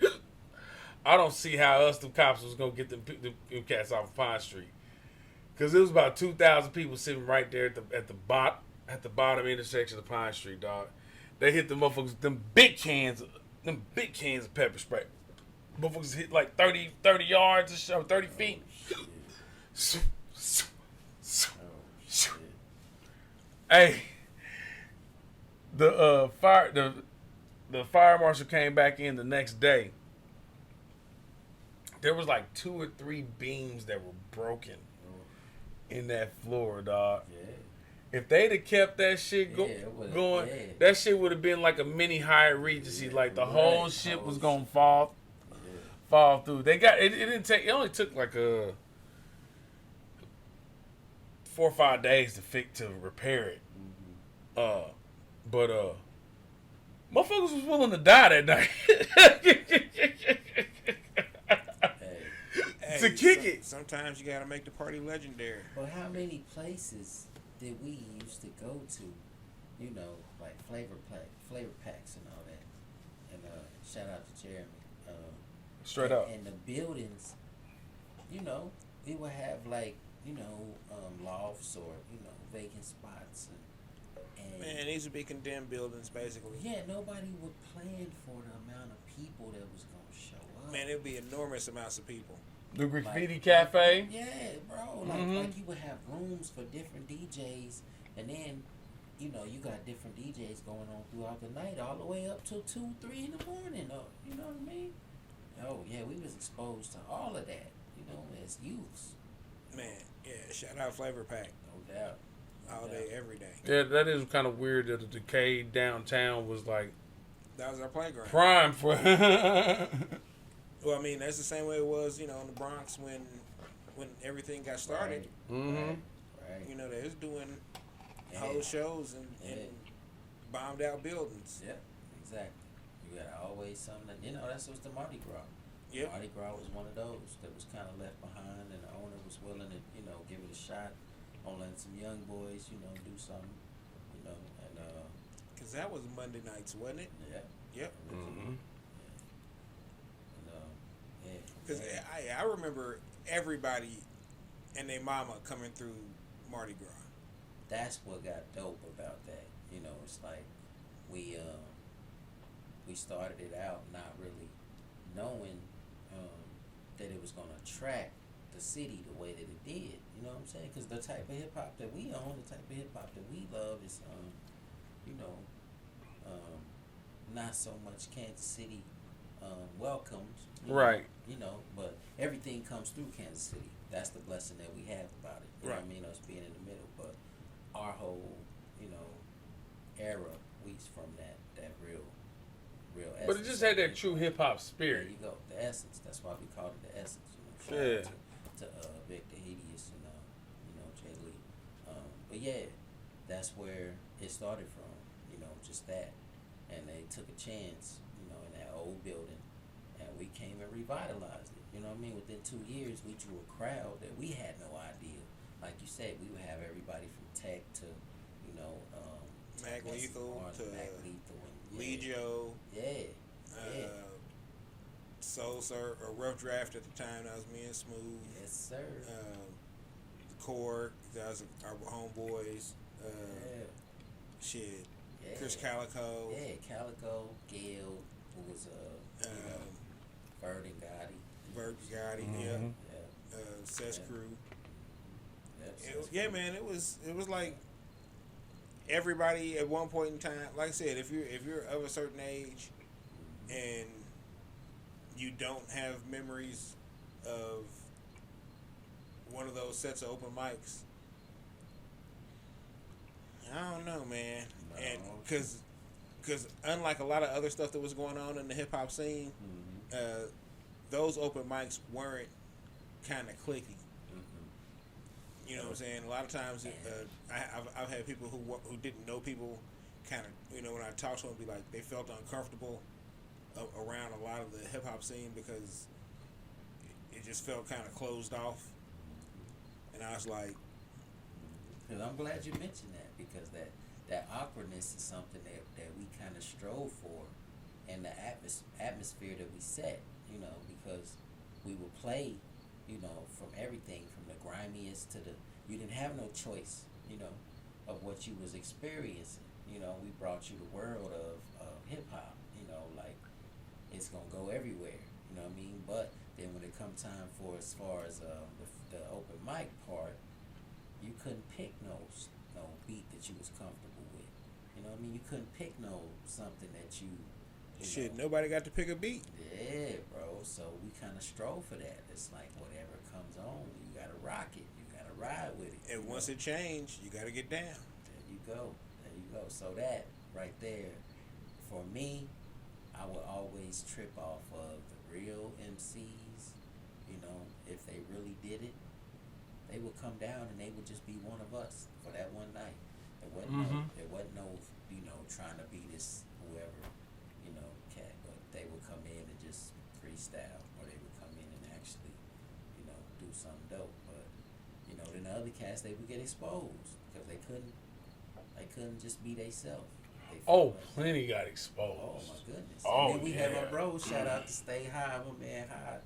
I don't see how them cops was gonna get them cats off of Pine Street, because it was about 2,000 people sitting right there at the bottom intersection of Pine Street, dog. They hit the motherfuckers with them big cans of pepper spray. Motherfuckers hit like 30 yards or 30 feet. Oh, shit. Hey, the fire marshal came back in the next day. There was like 2 or 3 beams that were broken in that floor, dog. Yeah. If they'd have kept that shit going, yeah. that shit would have been like a mini Hyatt Regency. Yeah, like the right. whole shit was gonna fall Yeah. through. They got it. It didn't take. It only took like 4 or 5 days to repair it. But motherfuckers was willing to die that night. Hey, To kick it. Sometimes you gotta make the party legendary. but how many places did we used to go to? You know, like flavor packs and all that. And shout out to Jeremy. Straight up. And the buildings, you know, we would have like, you know, lofts or, you know, vacant spots and Man, these would be condemned buildings, basically. yeah, nobody would plan for the amount of people that was gonna show up. Man, it'd be enormous amounts of people. The graffiti cafe. Yeah, bro. Like you would have rooms for different DJs, and then, you know, you got different DJs going on throughout the night, all the way up till 2, 3 in the morning. You know what I mean? Oh yeah, we was exposed to all of that, you know, as youths. Man, yeah, shout out Flavor Pack. No doubt. All day, every day. Yeah, that is kind of weird that the decayed downtown was like That was our playground. prime for. Well, I mean, that's the same way it was, you know, in the Bronx when everything got started. Mm-hmm. Right. You know, they was doing Yeah. whole shows and Yeah. bombed out buildings. Yeah, exactly. You got always something. You know, that's what's the Mardi Gras. Yep. Mardi Gras was one of those that was kind of left behind, and the owner was willing to, you know, give it a shot on letting some young boys, you know, do something, you know, and Because that was Monday nights, wasn't it? yeah. Yep. Mm-hmm. And yeah. Because yeah. I remember everybody and their mama coming through Mardi Gras. That's what got dope about that. You know, it's like we started it out not really knowing that it was gonna attract the city the way that it did. You know what I'm saying? Because the type of hip hop that we own, the type of hip hop that we love is, you know, not so much Kansas City welcomed. You know, Right. you know, but everything comes through Kansas City. That's the blessing that we have about it. You know what I mean? Us being in the middle, but our whole, you know, era we's from that real essence. But it just had that of true hip-hop. hip hop There spirit. you go, the essence. That's why we call it the essence. You know, Yeah. shout out to Victor Hideous and you know, Jay Lee. But yeah, that's where it started from. You know, just that, and they took a chance. You know, in that old building, and we came and revitalized it. You know what I mean? Within 2 years, we drew a crowd that we had no idea. Like you said, we would have everybody from tech to, you know, Mac Jesse Lethal Barnes, to Mac Lethal, and Yeah. Lejo, Yeah. Yeah. Soul Sir, or Rough Draft at the time. That was me and Smooth. Yes, sir. The Core, that was our homeboys. Yeah. Shit, Yeah. Chris Calico. Yeah, Calico, Gail, who was Bird and Gotti. Bert Gotti, Mhm. Yeah. Cess Yeah. Crew. Yep, Yeah, man, it was like everybody at one point in time. Like I said, if you're of a certain age and you don't have memories of one of those sets of open mics, I don't know, man. No. And because unlike a lot of other stuff that was going on in the hip hop scene, those open mics weren't kind of clicky. You know what I'm saying? A lot of times, I've had people who didn't know people, kind of, you know, when I talk to them, be like they felt uncomfortable around a lot of the hip hop scene because it just felt kind of closed off. And I was like, Because I'm glad you mentioned that, because that awkwardness is something that we kind of strove for, and the atmosphere that we set, you know, because we would play, you know, from everything from the grimiest to you didn't have no choice, you know, of what you was experiencing. You know, we brought you the world of hip hop, you know, like it's gonna go everywhere, you know what I mean? But then when it come time for as far as the open mic part, you couldn't pick no beat that you was comfortable with. You know what I mean? You couldn't pick something that you shit, know. nobody got to pick a beat. Yeah, bro. So we kind of strove for that. It's like whatever comes on, you gotta rock it. You gotta ride with it. And once it changed, you got to get down. There you go. There you go. So that right there, for me, I would always trip off of the real MCs. You know, if they really did it, they would come down and they would just be one of us for that one night. It wasn't no, you know, trying to be this whoever, you know, cat. But they would come in and just freestyle, or they would come in and actually, you know, do something dope. But you know, then the other cats, they would get exposed because they couldn't just be theyself. Oh, plenty got exposed. Oh my goodness. Oh, and then we yeah. have our bros. Shout out to Stay High, my man High.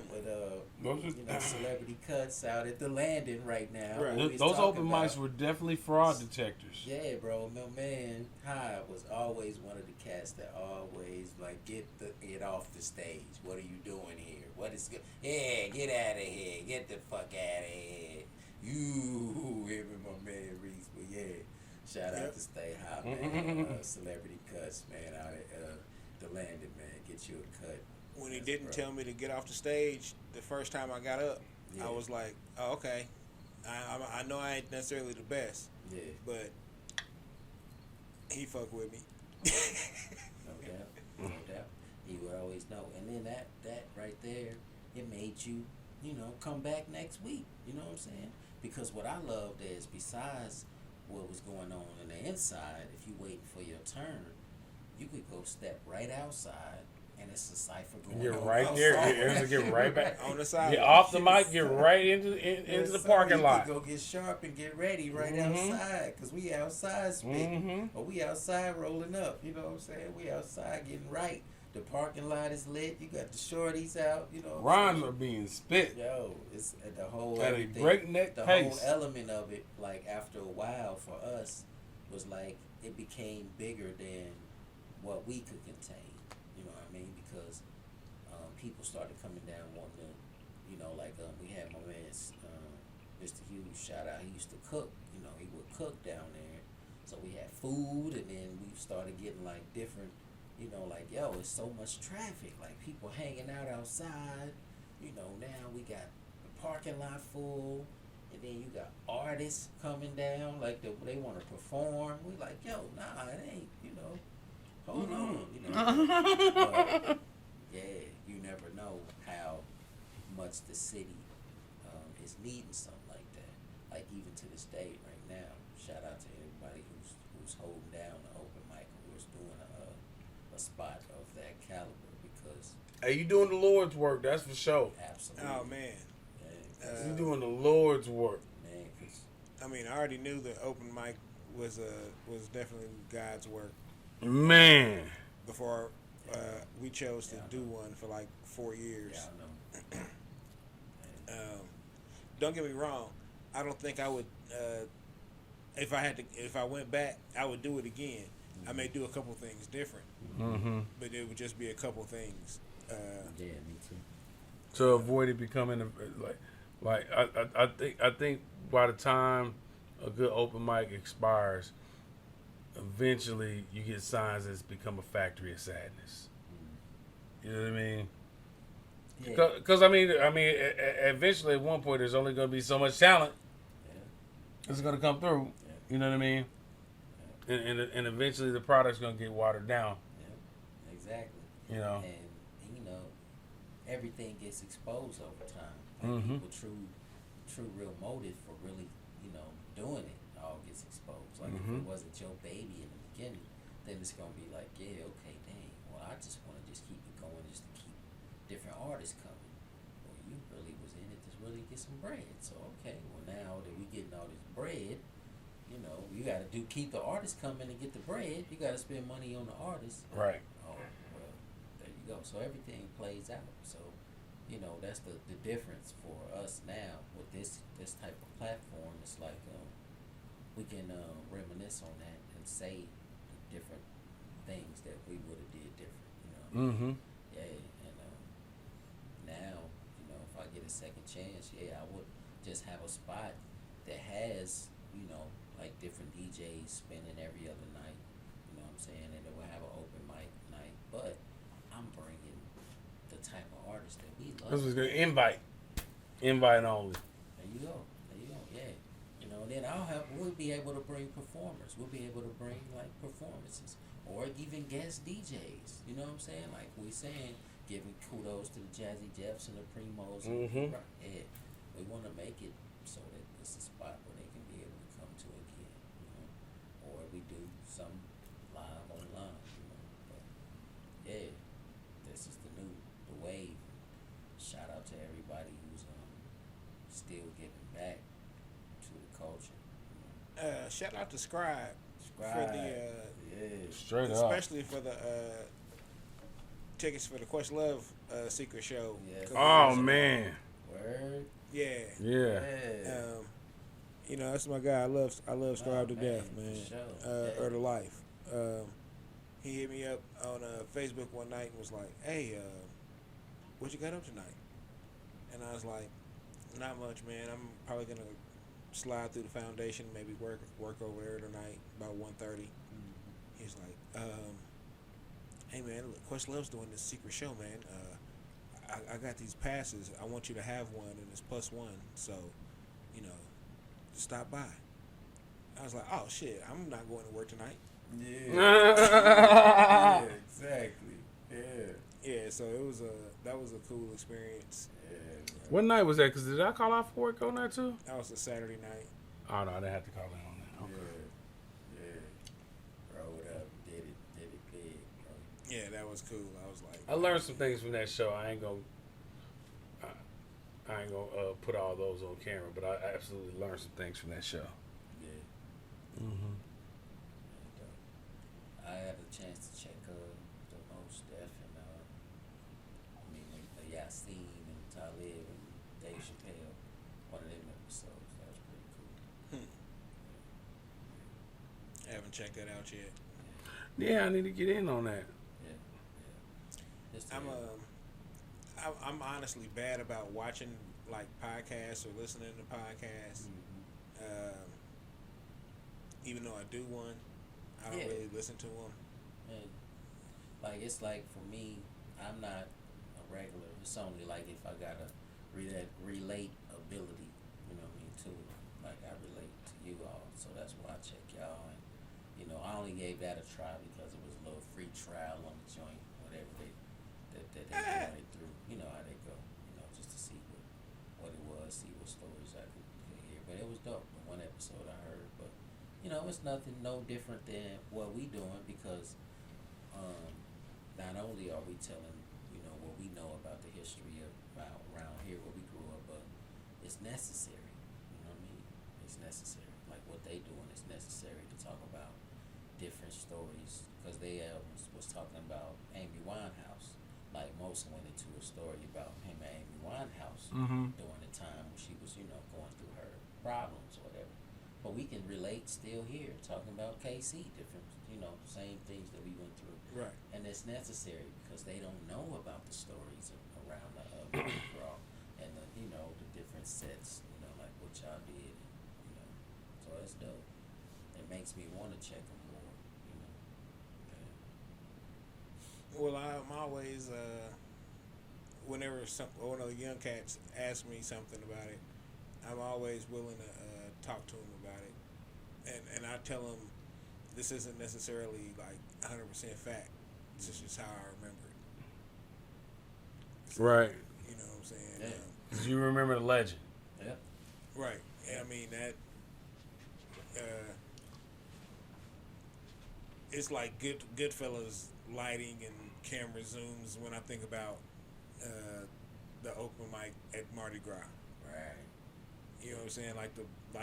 With you know, celebrity cuts out at the landing right now. Right. We was Those talking open about- mics were definitely fraud detectors. Yeah, bro. My man High was always one of the cats that always like get it off the stage. What are you doing here? What is good? Yeah, get out of here. Get the fuck out of here. You him and my man Reese. But yeah, shout out to Stay High, man. Celebrity cuts, man, out at the landing, man. Get you a cut. When he Yes, didn't bro. tell me to get off the stage the first time I got up, Yeah. I was like, oh, okay. I know I ain't necessarily the best, Yeah, but he fuck with me. no doubt, no doubt. You would always know, and then that right there, it made you, you know, come back next week. You know what I'm saying? Because what I loved is, besides what was going on in the inside, if you waiting for your turn, you could go step right outside, and it's a cipher going Get on. right there. outside. Get right back. On the side. Get off the mic. Get right into Yes, the sir. parking You lot. could go get sharp and get ready right Mhm. outside, because we outside spitting. Mhm. Or we outside rolling up. You know what I'm saying? We outside getting right. The parking lot is lit. You got the shorties out. You know what I'm Rhymes saying? are being spit Yo, it's the whole at a everything. breakneck The pace. whole element of it, like after a while for us, was like it became bigger than what we could contain. You know what I mean? Because people started coming down wanting to, you know, like we had my man Mr. Hughes, shout out. He used to cook. You know, he would cook down there. So we had food, and then we started getting like different. You know, like, yo, it's so much traffic. Like, people hanging out outside. You know, now we got the parking lot full. And then you got artists coming down. Like, they want to perform. We like, yo, nah, it ain't, you know. Hold on, you know. But, yeah, you never know how much the city is needing something like that. Like, even to this day right now, shout out to everybody who's holding down the open mic, who's doing a spot of that caliber, because Hey, you doing the Lord's work? That's for sure. absolutely. Oh man. Yeah, You doing the Lord's work. man, 'cause I mean, I already knew the open mic was definitely God's work. Man. before we chose to do one for like 4 years. Yeah, I know. Don't get me wrong. I don't think I would. If I went back, I would do it again. I may do a couple things different, but it would just be a couple things. Yeah, me too. To avoid it becoming I think by the time a good open mic expires, eventually you get signs that it's become a factory of sadness. You know what I mean? Yeah. Because eventually at one point there's only going to be so much talent that's going to come through. Yeah. You know what I mean? And eventually the product's going to get watered down. Yeah, exactly. You know. And everything gets exposed over time. Like people true real motive for really, doing it all gets exposed. Like if it wasn't your baby in the beginning, then it's gonna be like, yeah, okay, dang. Well, I just want to just keep it going, just to keep different artists coming. Well, you really was in it to really get some bread. So okay, well now that we getting all this bread, you got to keep the artists coming and get the bread. You got to spend money on the artists. Right. Oh, well, there you go. So everything plays out. So, that's the difference for us now with this type of platform. It's like we can reminisce on that and say the different things that we would have did different. Yeah, and now, if I get a second chance, I would just have a spot that has, like different DJs spinning every other night. You know what I'm saying? And then we'll have an open mic night. But I'm bringing the type of artists that we love. This was good. Invite only. There you go. Yeah. Then we'll be able to bring performers. We'll be able to bring like performances or even guest DJs. You know what I'm saying? Like we saying, giving kudos to the Jazzy Jeffs and the Primos. And yeah, we want to make it so that it's a spot where they can be able to come to again. Or we do some live online. But yeah, this is the wave. Shout out to everybody who's still giving back to the culture. Shout out to Scribe for the Straight up. especially for the tickets for the Questlove secret show. Yes. Oh man. Word. Yeah. That's my guy. I love Scribe to death, man. For sure. Or to life. He hit me up on Facebook one night and was like, "Hey, what you got up tonight?" And I was like, "Not much, man. I'm probably gonna slide through the foundation, maybe work over there tonight about 1:30." He's like, "Hey, man, look, Questlove's doing this secret show, man. I got these passes. I want you to have one, and it's +1. So, stop by." I was like, "Oh shit, I'm not going to work tonight." Yeah, exactly. Yeah, so that was a cool experience. What night was that? Because did I call out for work on that too? That was a Saturday night. Oh no, I didn't have to call in on that. Okay. Rolled up, did it big, bro. Yeah, that was cool. I was like, I learned some things from that show. I ain't gonna put all those on camera, but I absolutely learned some things from that show. Yeah. I had a chance to check the Most Def and Yassine and Talib and Dave Chappelle, one of them episodes. That was pretty cool. I haven't checked that out yet. Yeah, I need to get in on that. Yeah. Just to I'm honestly bad about watching like podcasts or listening to podcasts. Even though I do one, I don't really listen to them. And it's like for me, I'm not a regular. It's only like if I got a relate ability, to it. Like I relate to you all, so that's why I check y'all. And I only gave that a try because it was a little free trial on the joint, whatever they went through. You know how they go. Just to see what it was, see what stories I could hear. But it was dope. The one episode I heard, but it's nothing no different than what we doing because not only are we telling what we know about the history of around here where we grew up, but it's necessary. It's necessary. Like what they doing is necessary to talk about different stories because they was talking about Amy Winehouse. Like most went into a story about him and Amy Winehouse during the time when she was, going through her problems or whatever. But we can relate still here, talking about KC, different, same things that we went through. Right. And it's necessary because they don't know about the stories around the raw and the different sets, like what y'all did, so it's dope. It makes me want to check them more, Well, I'm always whenever one of the young cats asks me something about it, I'm always willing to talk to them about it, and I tell them this isn't necessarily like 100% fact. This is just how I remember it. So, Right. You know what I'm saying? Yeah. 'Cause you remember the legend. Yep. Right. I mean that. It's like Goodfellas lighting and camera zooms when I think about the open mic at Mardi Gras. Right. You know what I'm saying? Like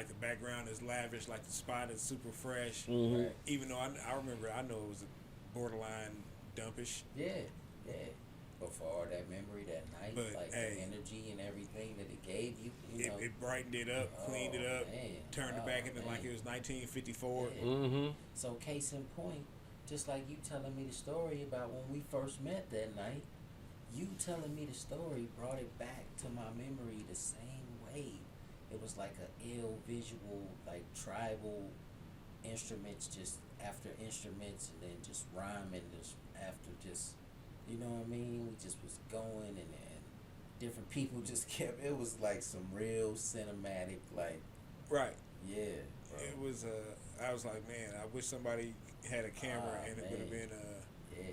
the background is lavish, like the spot is super fresh. Mm-hmm. Right. Even though I remember, I know it was a borderline dumpish. Yeah. But for all that memory that night, But, like hey, the energy and everything that it gave you, It brightened it up, cleaned it up, man. turned it back into like Man. it was 1954. Yeah. Mm-hmm. So case in point, just like you telling me the story about when we first met that night, you telling me the story brought it back to my memory the same way. It was like a ill visual, like tribal instruments just after instruments and then just rhyming just after just, you know what I mean? We just was going and different people just kept, it was like some real cinematic, like, Right. yeah. Bro. It was. I was like, man, I wish somebody had a camera and it would have man. been. Yeah.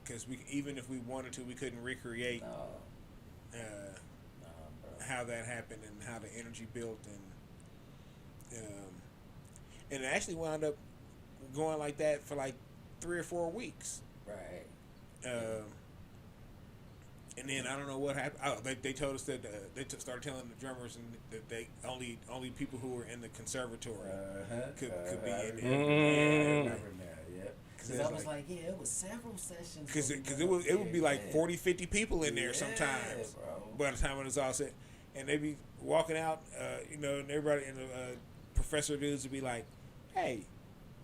Because we, even if we wanted to, we couldn't recreate No, uh, bro. how that happened and how the energy built, and it actually wound up going like that for like 3 or 4 weeks. Right. And then I don't know what happened. Oh, they told us that they started telling the drummers and that they only people who were in the conservatory could be in there. I remember now, yeah. Because I was like, like, yeah, it was several sessions. because when we it went up would be there, like yeah. 40, 50 people in there Yeah, sometimes. bro. By the time it was all set, and they be walking out, and everybody and the professor dudes would be like, "Hey,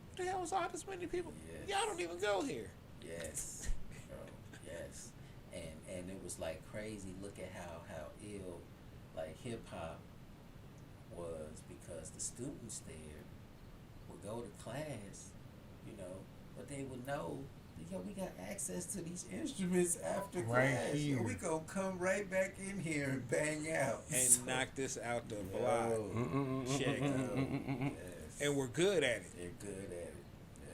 what the hell was all this many people? Yes. Y'all don't even go here." Yes, bro. Yes, and it was like crazy. Look at how ill like hip hop was because the students there would go to class, but they would know. We got access to these instruments after Right class. here. We gonna come right back in here and bang out And knock this out the block. Check. Yes. And we're good at it. They're good at it.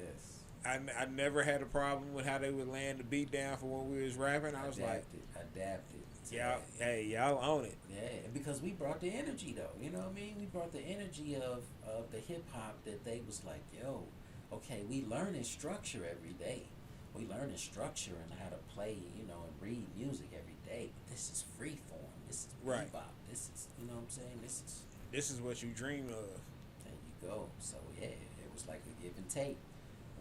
Yes. I never had a problem with how they would land the beat down for when we was rapping. I was like, adapted. to y'all, that. hey, y'all own it. Yeah, because we brought the energy though. You know what I mean? We brought the energy of the hip hop that they was like, yo, okay, we learning structure every day. We learning structure and how to play, and read music every day. But this is free form. This is Right. bebop. This is, you know what I'm saying? This is what you dream of. There you go. So yeah, it was like a give and take.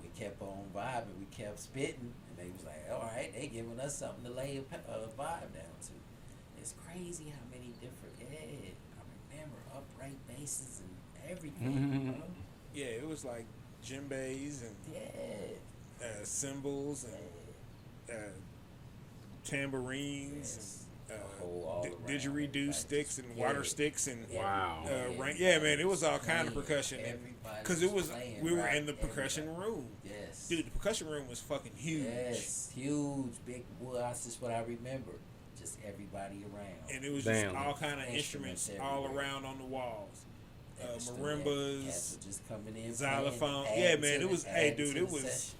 We kept on vibing. We kept spitting, and they was like, all right, they giving us something to lay a vibe down to. It's crazy how many different. Yeah, I remember upright basses and everything. Bro. Yeah, it was like djembes and Yeah. cymbals and tambourines and all around, didgeridoo like, sticks and yeah. water sticks and Wow. yeah, man, it was all kind of Playing. percussion Everybody because it was playing, we were right? in the percussion room. Yes. Dude, the percussion room was fucking huge. Yes, huge, big. Well, that's just what I remember. Just everybody around. And it was Damn. just all kind of Instruments instruments all everywhere. around on the walls. Cats Marimbas, were just coming in, xylophone. playing, Yeah, adding man, to it was. the- Hey, adding dude, to it the was. session.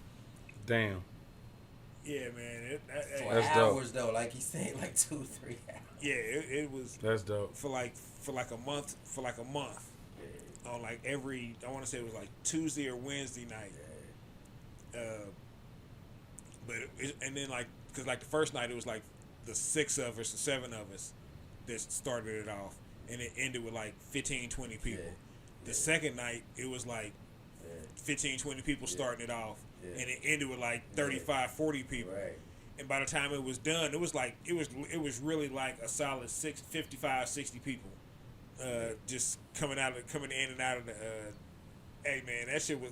Damn. Yeah, man. For That's dope. hours though, like he said, like 2 or 3 hours. Yeah, it was That's dope. for like a month. On like every, I want to say it was like Tuesday or Wednesday night. And then like, cause like the first night it was like the 6 of us or 7 of us that started it off, and it ended with like 15, 20 people. Yeah. The second night it was like 15, 20 people starting it off, Yeah. and it ended with like 35, 40 people. Right. And by the time it was done, it was really like a solid 55, 60 people, just coming in and out of the. Hey man,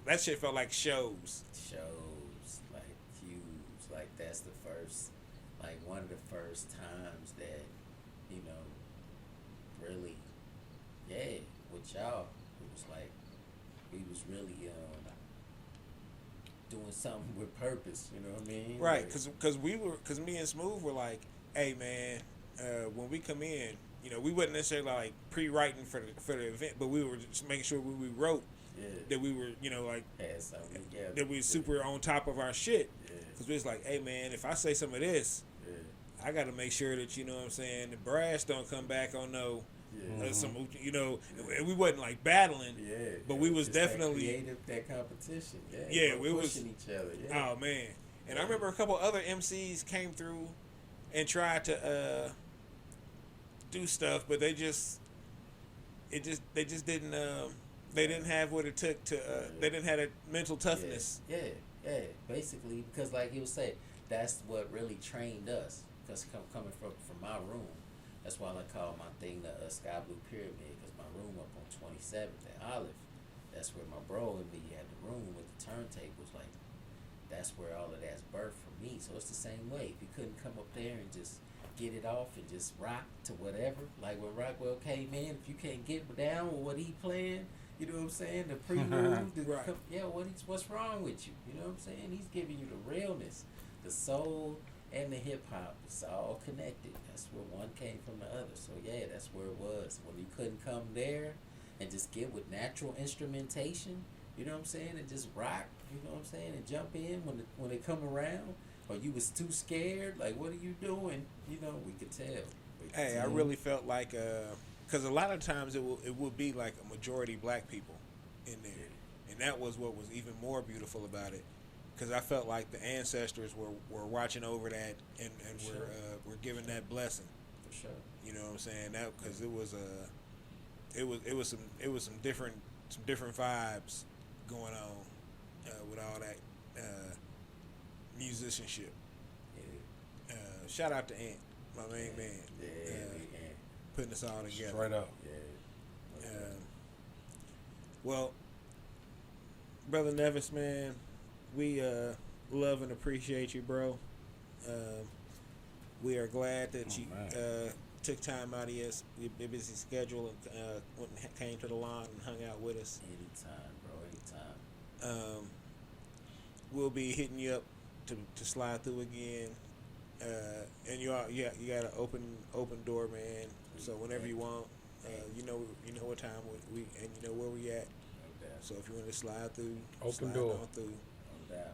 that shit felt like shows. Shows like huge, like that's the first, like one of the first times that, you know, really, yeah, with y'all, it was like we was really doing something with purpose. You know what I mean? Right, Like, because me and Smooth were like, hey man, when we come in, you know, we wasn't necessarily like pre-writing for the event, but we were just making sure when we wrote that we were, you know, like had something together. that we super on top of our shit. Yeah. Because we was like, hey man, if I say some of this, Yeah. I got to make sure that, you know what I'm saying, the brass don't come back on no. Yeah. Some, you know, and we wasn't like battling, Yeah, but yeah, we was just that definitely creative, that competition. Yeah, Yeah, we we was- pushing each other. Yeah. Oh man! And I remember a couple other MCs came through and tried to do stuff, but they just didn't they didn't have what it took to they didn't have that mental toughness. Yeah, basically, because like you said, that's what really trained us. Because coming from my room, that's why I call my thing the Sky Blue Pyramid. Because my room up on 27th and Olive, that's where my bro and me had the room with the turntables. Like, that's where all of that's birthed for me. So it's the same way. If you couldn't come up there and just get it off and just rock to whatever, like when Rockwell came in, if you can't get down with what he playing, you know what I'm saying, the pre-move, Right. what's wrong with you? You know what I'm saying? He's giving you the realness, the soul, and the hip hop. It's all connected. That's where one came from the other. So yeah, that's where it was. When you couldn't come there and just get with natural instrumentation, you know what I'm saying, and just rock, you know what I'm saying, and jump in when they come around, or you was too scared, like what are you doing? You know, we could tell. Hey, I really felt like because a lot of times it would be like a majority black people in there, and that was what was even more beautiful about it. Because I felt like the ancestors were watching over that and were giving that blessing. For sure. You know what I'm saying? That because it was some different vibes going on with all that musicianship. Yeah. Shout out to Ant, my main man, Yeah, putting us all together. Straight up. yeah. Well, brother Neves, man, we love and appreciate you, bro. We are glad that you took time out of your busy schedule and came to the lawn and hung out with us. Anytime, bro. Anytime. We'll be hitting you up to slide through again. And you got an open door, man. So whenever you want, you know what time we and you know where we at. No doubt. So if you want to slide through, Open slide door. on through. No doubt.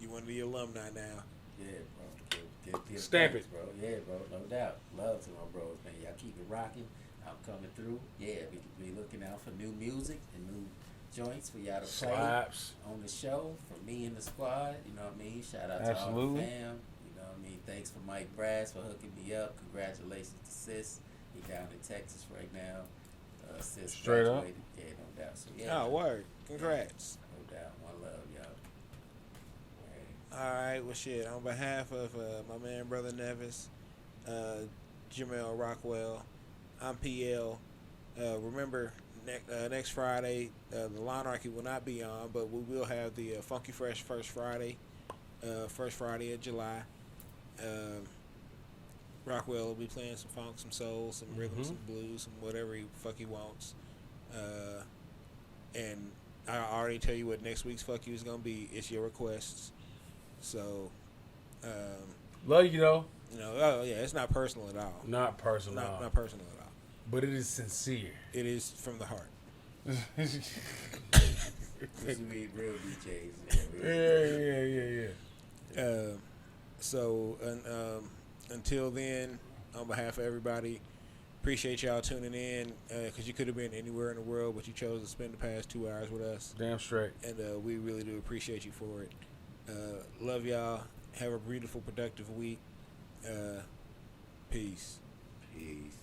You one of the alumni now. Yeah, bro. Give Stamp thanks, it. bro. Yeah, bro. No doubt. Love to my bros, man. Y'all keep it rocking. I'm coming through. Yeah, be looking out for new music and new joints for y'all to play Slaps. on the show. For me and the squad, you know what I mean? Shout out Absolutely. to all the fam. You know what I mean? Thanks for Mike Brass for hooking me up. Congratulations to Sis. He down in Texas right now. Sis Straight up. graduated. Yeah, no doubt. So yeah. Oh, word! Congrats. No doubt. One love, y'all. All right, well, shit. On behalf of my man, brother Neves, Jamel Rockwell, I'm PL. Remember, next Friday, the Lawnarchy will not be on, but we will have the Funky Fresh first Friday of July. Rockwell will be playing some funk, some soul, some rhythm, some blues, some whatever he wants. And I already tell you what next week's Fuck You is going to be. It's your requests. So, Love you though. you know, oh yeah, it's not personal at all. Not personal. Not personal at all. But it is sincere. It is from the heart. We real DJs. Yeah. So, until then, on behalf of everybody, appreciate y'all tuning in because you could have been anywhere in the world, but you chose to spend the past 2 hours with us. Damn straight. And we really do appreciate you for it. Love y'all. Have a beautiful, productive week. Peace. Peace.